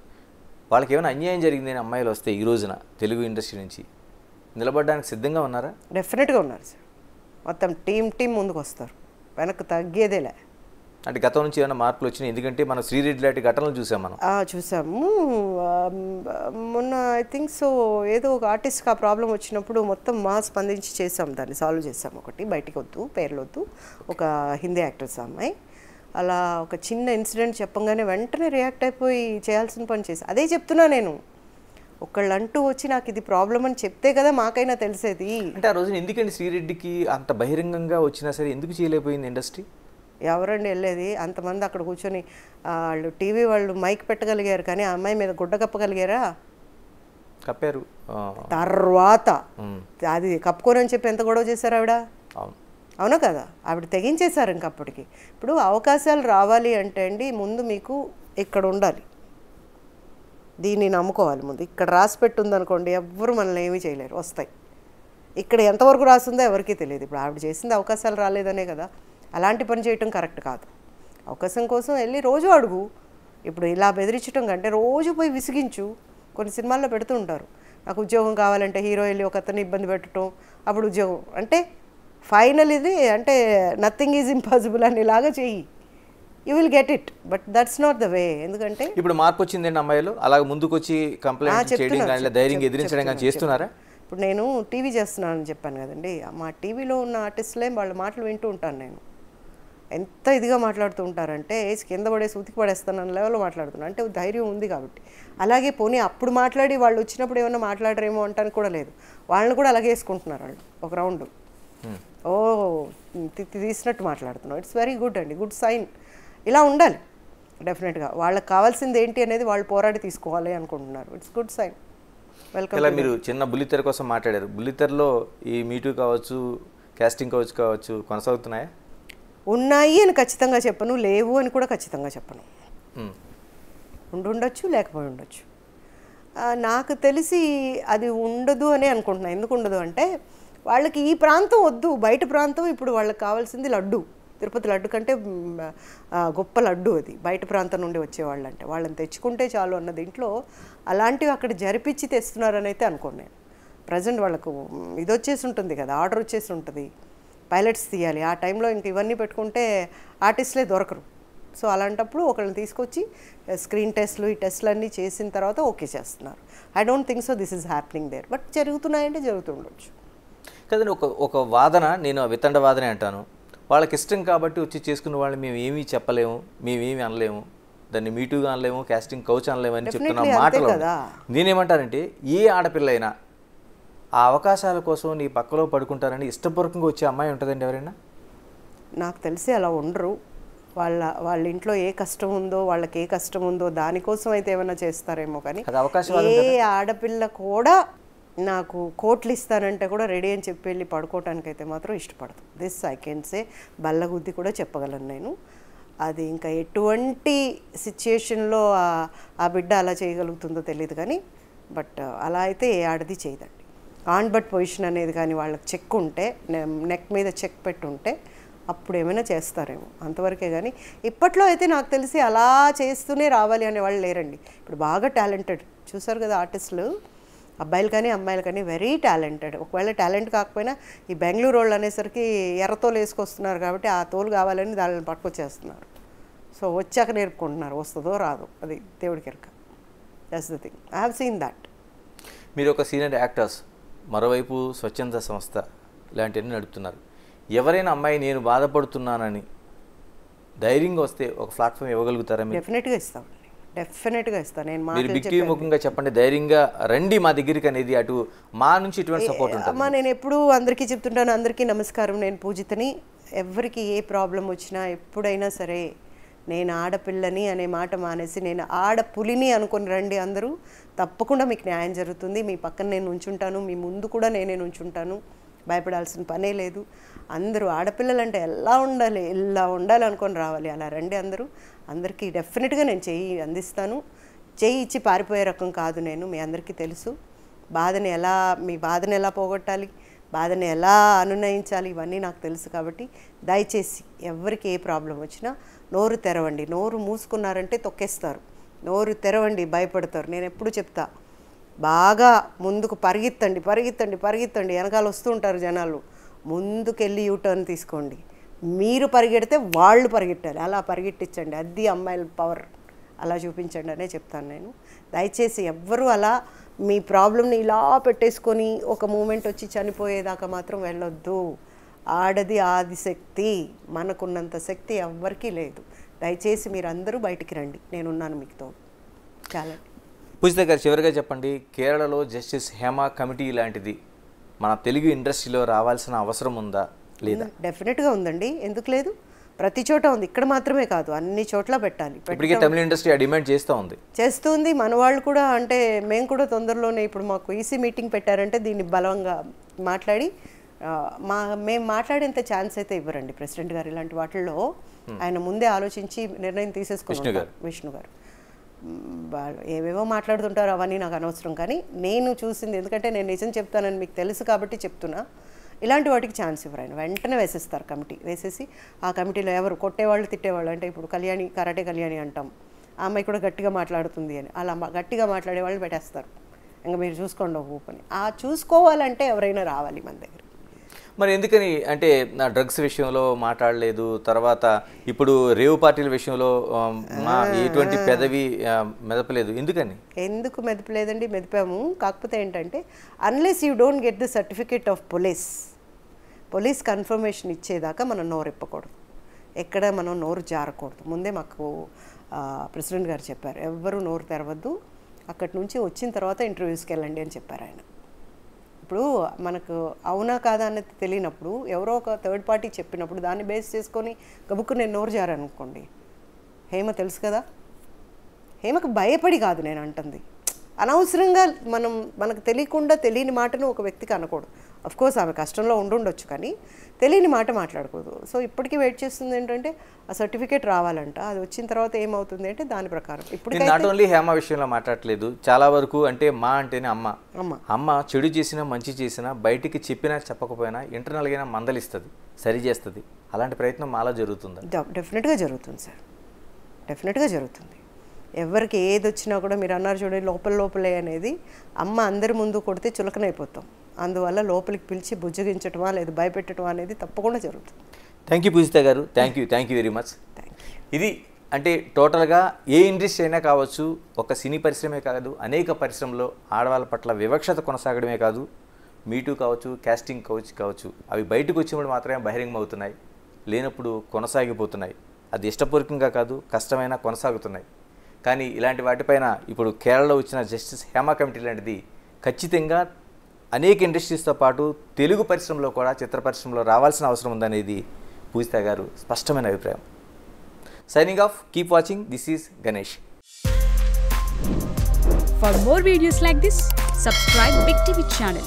వాళ్ళకి ఏమైనా అన్యాయం జరిగిందని అమ్మాయిలు వస్తే ఈ రోజున తెలుగు ఇండస్ట్రీ నుంచి నిలబడడానికి సిద్ధంగా ఉన్నారా? డెఫినెట్గా ఉన్నారు సార్. మొత్తం టీం ముందుకు వస్తారు, వెనక్కి తగ్గేదేలే. అంటే గతం నుంచి ఏమైనా మార్పులు వచ్చినాయి? ఎందుకంటే మనం శ్రీరెడ్డి లాంటి ఘటనలు చూసాము మొన్న. ఐ థింక్ సో ఏదో ఒక ఆర్టిస్ట్కి ఆ ప్రాబ్లం వచ్చినప్పుడు మొత్తం స్పందించి చేసాం, దాన్ని సాల్వ్ చేసాం. ఒకటి బయటికి వద్దు, పేర్లు వద్దు, ఒక హిందీ యాక్టర్స్ అమ్మాయి అలా ఒక చిన్న ఇన్సిడెంట్ చెప్పంగానే వెంటనే రియాక్ట్ అయిపోయి చేయాల్సిన పని చేసి. అదే చెప్తున్నా నేను, ఒకళ్ళంటూ వచ్చి నాకు ఇది ప్రాబ్లం అని చెప్తే కదా మాకైనా తెలిసేది. అంటే ఆ రోజున ఎందుకండి శ్రీరెడ్డికి అంత బహిరంగంగా వచ్చినా సరే ఎందుకు చేయలేకపోయింది ఇండస్ట్రీ? ఎవరండి వెళ్ళేది? అంతమంది అక్కడ కూర్చొని వాళ్ళు టీవీ వాళ్ళు మైక్ పెట్టగలిగారు, కానీ ఆ అమ్మాయి మీద గుడ్డ కప్పగలిగారా? కప్పారు. తర్వాత అది కప్పుకోని అని చెప్పి ఎంత గొడవ చేశారు ఆవిడ? అవునా కదా, ఆవిడ తెగించేశారు ఇంకప్పటికి. ఇప్పుడు అవకాశాలు రావాలి అంటే అండి, ముందు మీకు ఇక్కడ ఉండాలి, దీన్ని నమ్ముకోవాలి. ముందు ఇక్కడ రాసి పెట్టుందనుకోండి, ఎవ్వరు మనల్ని ఏమీ చేయలేరు, వస్తాయి. ఇక్కడ ఎంతవరకు రాసిందో ఎవరికీ తెలియదు. ఇప్పుడు ఆవిడ చేసింది అవకాశాలు రాలేదనే కదా. అలాంటి పని చేయటం కరెక్ట్ కాదు. అవకాశం కోసం వెళ్ళి రోజు అడుగు. ఇప్పుడు ఇలా బెదిరించడం కంటే రోజు పోయి విసిగించు. కొన్ని సినిమాల్లో పెడుతూ ఉంటారు, నాకు ఉద్యోగం కావాలంటే హీరో వెళ్ళి ఒక అతన్ని ఇబ్బంది పెట్టడం, అప్పుడు ఉద్యోగం అంటే ఫైనల్ ఇది అంటే నథింగ్ ఈజ్ ఇంపాసిబుల్ అనేలాగా చెయ్యి, you will get it. But that's not the way. ఎందుకంటే ఇప్పుడు మార్పు వచ్చిందండి అమ్మాయిలు, అలాగ ముందుకు వచ్చి కంప్లైంట్ చేయడం కానీ ధైర్యంగా ఎదిరించడం కానీ చేస్తున్నారా? ఇప్పుడు నేను టీవీ చేస్తున్నానని చెప్పాను కదండి, మా టీవీలో ఉన్న ఆర్టిస్టులే వాళ్ళ మాటలు వింటూ ఉంటాను నేను. ఎంత ఇదిగా మాట్లాడుతూ ఉంటారంటే కింద పడేసి ఉతికి పడేస్తాను అన్న లెవెల్లో మాట్లాడుతున్నాను. అంటే ధైర్యం ఉంది కాబట్టి. అలాగే పోనీ అప్పుడు మాట్లాడి వాళ్ళు వచ్చినప్పుడు ఏమన్నా మాట్లాడరేమో అంటానికి కూడా లేదు, వాళ్ళని కూడా అలాగే వేసుకుంటున్నారు వాళ్ళు ఒక రౌండ్. ఓ తీసినట్టు మాట్లాడుతున్నాం. ఇట్స్ వెరీ గుడ్ అండి, గుడ్ సైన్. ఇలా ఉండాలి డెఫినెట్గా. వాళ్ళకి కావాల్సింది ఏంటి అనేది వాళ్ళు పోరాడి తీసుకోవాలి అనుకుంటున్నారు. It's good sign. వెల్కమ్. ఇలా మీరు చిన్న బుల్లితెర కోసం మాట్లాడారు. బుల్లితెరలో ఈ మీటూ కావచ్చు, కాస్టింగ్ కావచ్చు కొనసాగుతున్నాయా? ఉన్నాయి అని ఖచ్చితంగా చెప్పను, లేవు అని కూడా ఖచ్చితంగా చెప్పను. ఉండొచ్చు, లేకపోయి ఉండొచ్చు. నాకు తెలిసి అది ఉండదు అనే అనుకుంటున్నాను. ఎందుకు ఉండదు అంటే వాళ్ళకి ఈ ప్రాంతం వద్దు, బయట ప్రాంతం. ఇప్పుడు వాళ్ళకి కావాల్సింది లడ్డు. తిరుపతి లడ్డు కంటే గొప్ప లడ్డు అది, బయట ప్రాంతం నుండి వచ్చేవాళ్ళు. అంటే వాళ్ళని తెచ్చుకుంటే చాలు అన్న దీంట్లో అలాంటివి అక్కడ జరిపించి తెస్తున్నారని అయితే అనుకోను నేను. ప్రజెంట్ వాళ్ళకు ఇది వచ్చేసి ఉంటుంది కదా, ఆర్డర్ వచ్చేసి ఉంటుంది, పైలట్స్ తీయాలి. ఆ టైంలో ఇంక ఇవన్నీ పెట్టుకుంటే ఆర్టిస్టులే దొరకరు. సో అలాంటప్పుడు ఒకళ్ళని తీసుకొచ్చి స్క్రీన్ టెస్ట్లు ఈ టెస్ట్లు అన్నీ చేసిన తర్వాత ఓకే చేస్తున్నారు. I don't think so this is happening there. But జరుగుతున్నాయంటే జరుగుతుండొచ్చు కదండి. ఒక వాదన, నేను వితండ వాదనే అంటాను, వాళ్ళకి ఇష్టం కాబట్టి వచ్చి చేసుకున్న వాళ్ళని మేము ఏమీ చెప్పలేము, మేమేమి అనలేము, దాన్ని మీటూగా అనలేము, కాస్టింగ్ కౌచ్ అనలేము అని చెప్తున్న మాటలు. నేనేమంటానంటే ఏ ఆడపిల్ల అయినా ఆ అవకాశాల కోసం నీ పక్కలో పడుకుంటారని ఇష్టపూర్వకంగా వచ్చే అమ్మాయి ఉంటుందండి ఎవరైనా? నాకు తెలిసి అలా ఉండరు. వాళ్ళ ఇంట్లో ఏ కష్టం ఉందో, వాళ్ళకి ఏ కష్టం ఉందో దానికోసం అయితే ఏమైనా చేస్తారేమో. కానీ ఏ ఆడపిల్ల కూడా నాకు కోట్లు ఇస్తానంటే కూడా రెడీ అని చెప్పి వెళ్ళి పడుకోవటానికి అయితే మాత్రం ఇష్టపడదు. దిస్ ఐ కెన్ సే, బల్లగుద్ది కూడా చెప్పగలను నేను. అది ఇంకా ఎటువంటి సిచ్యుయేషన్లో ఆ బిడ్డ అలా చేయగలుగుతుందో తెలియదు కానీ, బట్ అలా అయితే ఏ ఆడది చేయదండి. ఆన్ బట్ పొజిషన్ అనేది కానీ వాళ్ళకి చెక్ ఉంటే, నెక్ మీద చెక్ పెట్టుంటే అప్పుడు ఏమైనా చేస్తారేమో, అంతవరకే. కానీ ఇప్పట్లో అయితే నాకు తెలిసి అలా చేస్తూనే రావాలి అనే వాళ్ళు లేరండి. ఇప్పుడు బాగా టాలెంటెడ్ చూసారు కదా ఆర్టిస్టులు, అబ్బాయిలు కానీ అమ్మాయిలు కానీ వెరీ టాలెంటెడ్. ఒకవేళ టాలెంట్ కాకపోయినా ఈ బెంగళూరు వాళ్ళు అనేసరికి ఎర్రతోలు వేసుకొస్తున్నారు కాబట్టి ఆ తోలు కావాలని దానిని పట్టుకొచ్చేస్తున్నారు. సో వచ్చాక నేర్పుకుంటున్నారు, వస్తుందో రాదో అది దేవుడికి ఎరక. That's the thing. I have seen that. మీరు ఒక సీనియర్ యాక్టర్స్, మరోవైపు స్వచ్ఛంద సంస్థ ఇలాంటివన్నీ నడుపుతున్నారు. ఎవరైనా అమ్మాయి నేను బాధపడుతున్నానని ధైర్యంగా వస్తే ఒక ప్లాట్ఫామ్ ఇవ్వగలుగుతారా? డెఫినెట్గా ఇస్తాం, డెఫినెట్గా ఇస్తాను. నేను బిగ్ ముఖంగా చెప్పండి, ధైర్యంగా రండి మా దగ్గరికి అనేది, అటు మా నుంచి ఇటువంటి సపోర్ట్ ఉంటుంది. అమ్మా నేను ఎప్పుడూ అందరికీ చెప్తుంటాను, అందరికీ నమస్కారం, నేను పూజితని. ఎవరికి ఏ ప్రాబ్లం వచ్చినా ఎప్పుడైనా సరే నేను ఆడపిల్లని అనే మాట మానేసి నేను ఆడపులిని అనుకొని రండి అందరూ, తప్పకుండా మీకు న్యాయం జరుగుతుంది. మీ పక్కన నేను ఉంచుంటాను, మీ ముందు కూడా నేనే ఉంచుంటాను, భయపడాల్సిన పనే లేదు. అందరూ ఆడపిల్లలంటే ఎలా ఉండాలి, ఇలా ఉండాలి అనుకొని రావాలి. అలా రండి అందరూ, అందరికీ డెఫినెట్గా నేను చెయ్యి అందిస్తాను. చెయ్యి ఇచ్చి పారిపోయే రకం కాదు నేను, మీ అందరికీ తెలుసు. మీ బాధని ఎలా పోగొట్టాలి, బాధని ఎలా అనునయించాలి, ఇవన్నీ నాకు తెలుసు. కాబట్టి దయచేసి ఎవరికి ఏ ప్రాబ్లం వచ్చినా నోరు తెరవండి. నోరు మూసుకున్నారంటే తొక్కేస్తారు. నోరు తెరవండి, భయపడతారు. నేను ఎప్పుడు చెప్తా, బాగా ముందుకు పరిగెత్తండి, పరిగెత్తండి, పరిగెత్తండి. వెనకాల వస్తూ ఉంటారు జనాలు, ముందుకెళ్ళి యూటర్న్ తీసుకోండి. మీరు పరిగెడితే వాళ్ళు పరిగెట్టాలి, అలా పరిగెట్టించండి. అది అమ్మాయిల పవర్, అలా చూపించండి అనే చెప్తాను నేను. దయచేసి ఎవ్వరూ అలా మీ ప్రాబ్లమ్ని ఇలా పెట్టేసుకొని ఒక మూమెంట్ వచ్చి చనిపోయేదాకా మాత్రం వెళ్ళొద్దు. ఆడది ఆదిశక్తి, మనకున్నంత శక్తి ఎవ్వరికీ లేదు. దయచేసి మీరు అందరూ బయటికి రండి, నేనున్నాను మీకు తోడు. చాలా. పూజిత గారు, చివరిగా చెప్పండి, కేరళలో జస్టిస్ హేమ కమిటీ లాంటిది మన తెలుగు ఇండస్ట్రీలో రావాల్సిన అవసరం ఉందా లేదా? డెఫినెట్గా ఉందండి, ఎందుకు లేదు? ప్రతి చోట ఉంది, ఇక్కడ మాత్రమే కాదు, అన్ని చోట్ల పెట్టాలి. ఇప్పటికే తమిళ ఇండస్ట్రీ ఆ డిమాండ్ చేస్తుంది. మన వాళ్ళు కూడా, అంటే మేము కూడా తొందరలోనే, ఇప్పుడు మాకు ఈసీ మీటింగ్ పెట్టారంటే దీన్ని బలంగా మాట్లాడి, మేము మాట్లాడేంత ఛాన్స్ అయితే ఇవ్వరండి ప్రెసిడెంట్ గారు. ఇలాంటి వాటిల్లో ఆయన ముందే ఆలోచించి నిర్ణయం తీసేసుకున్నారు విష్ణు గారు. వాళ్ళు ఏవేవో మాట్లాడుతుంటారు, అవన్నీ నాకు అనవసరం. కానీ నేను చూసింది, ఎందుకంటే నేను నిజం చెప్తానని మీకు తెలుసు కాబట్టి చెప్తున్నా, ఇలాంటి వాటికి ఛాన్స్ ఇవ్వరు. ఆయన వెంటనే వేసేస్తారు కమిటీ. వేసేసి ఆ కమిటీలో ఎవరు కొట్టేవాళ్ళు తిట్టేవాళ్ళు, అంటే ఇప్పుడు కళ్యాణి, కరాటే కళ్యాణి అంటాం, ఆ అమ్మాయి కూడా గట్టిగా మాట్లాడుతుంది అని, అలా గట్టిగా మాట్లాడే వాళ్ళు పెట్టేస్తారు. ఇంకా మీరు చూసుకోండి ఒక ఊపని. ఆ చూసుకోవాలంటే ఎవరైనా రావాలి మన దగ్గర. మరి ఎందుకని అంటే నా డ్రగ్స్ విషయంలో మాట్లాడలేదు, తర్వాత ఇప్పుడు రేవు పార్టీల విషయంలో ఎటువంటి పెదవి మెదపలేదు, ఎందుకు మెదపలేదండి? మెదిపాము. కాకపోతే ఏంటంటే unless you don't get the certificate of police confirmation ఇచ్చేదాకా మనం నోరు ఇప్పకూడదు, ఎక్కడ మనం నోరు జారకూడదు. ముందే మాకు ప్రెసిడెంట్ గారు చెప్పారు, ఎవ్వరూ నోరు తెరవద్దు, అక్కడి నుంచి వచ్చిన తర్వాత ఇంటర్వ్యూస్కి వెళ్ళండి అని చెప్పారు ఆయన. ఇప్పుడు మనకు అవునా కాదా అనేది తెలియనప్పుడు ఎవరో ఒక థర్డ్ పార్టీ చెప్పినప్పుడు దాన్ని బేస్ చేసుకొని గబుక్కు నేను నోరు జారనుకోండి, హేమ తెలుసు కదా, హేమకు భయపడి కాదు నేను అంటుంది, అనవసరంగా మనకు తెలియకుండా తెలియని మాటను ఒక వ్యక్తికి అనకూడదు. అఫ్కోర్స్ ఆమె కష్టంలో ఉండుండొచ్చు, కానీ తెలియని మాట మాట్లాడకూడదు. సో ఇప్పటికీ వెయిట్ చేస్తుంది ఏంటంటే ఆ సర్టిఫికేట్ రావాలంట, అది వచ్చిన తర్వాత ఏమవుతుంది అంటే దాని ప్రకారం. ఇప్పుడు నాట్ ఓన్లీ హేమ విషయంలో మాట్లాడలేదు, చాలా వరకు అంటే మా అంటేనే అమ్మ చెడు చేసినా మంచి చేసినా బయటికి చెప్పినా చెప్పకపోయినా ఇంటర్నల్గా మందలిస్తుంది, సరి చేస్తుంది. అలాంటి ప్రయత్నం మాలా జరుగుతుంది? డెఫినెట్గా జరుగుతుంది సార్, డెఫినెట్గా జరుగుతుంది. ఎవరికి ఏది వచ్చినా కూడా మీరు అన్నారు చూడండి, లోపలే అనేది అమ్మ అందరి ముందు కొడితే చులకనైపోతాం, అందువల్ల లోపలికి పిలిచి బుజ్జగించటమా లేదా భయపెట్టడమా అనేది తప్పకుండా జరుగుతుంది. థ్యాంక్ యూ పూజిత గారు, థ్యాంక్ యూ వెరీ మచ్. ఇది అంటే టోటల్గా ఏ ఇండస్ట్రీ అయినా కావచ్చు, ఒక సినీ పరిశ్రమే కాదు, అనేక పరిశ్రమలో ఆడవాళ్ళ పట్ల వివక్షత కొనసాగడమే కాదు, మీటూ కావచ్చు, క్యాస్టింగ్ కావచ్చు, అవి బయటకు వచ్చినప్పుడు మాత్రమే బహిరంగం అవుతున్నాయి, లేనప్పుడు కొనసాగిపోతున్నాయి. అది ఇష్టపూర్వకంగా కాదు, కష్టమైన కొనసాగుతున్నాయి. కానీ ఇలాంటి వాటిపైన ఇప్పుడు కేరళలో వచ్చిన జస్టిస్ హేమ కమిటీ లాంటిది ఖచ్చితంగా అనేక ఇండస్ట్రీస్తో పాటు తెలుగు పరిశ్రమలో కూడా, చిత్ర పరిశ్రమలో రావాల్సిన అవసరం ఉందనేది పూజిత గారు స్పష్టమైన అభిప్రాయం. Signing off, keep watching, this is Ganesh. For more videos like this, subscribe Big TV channel.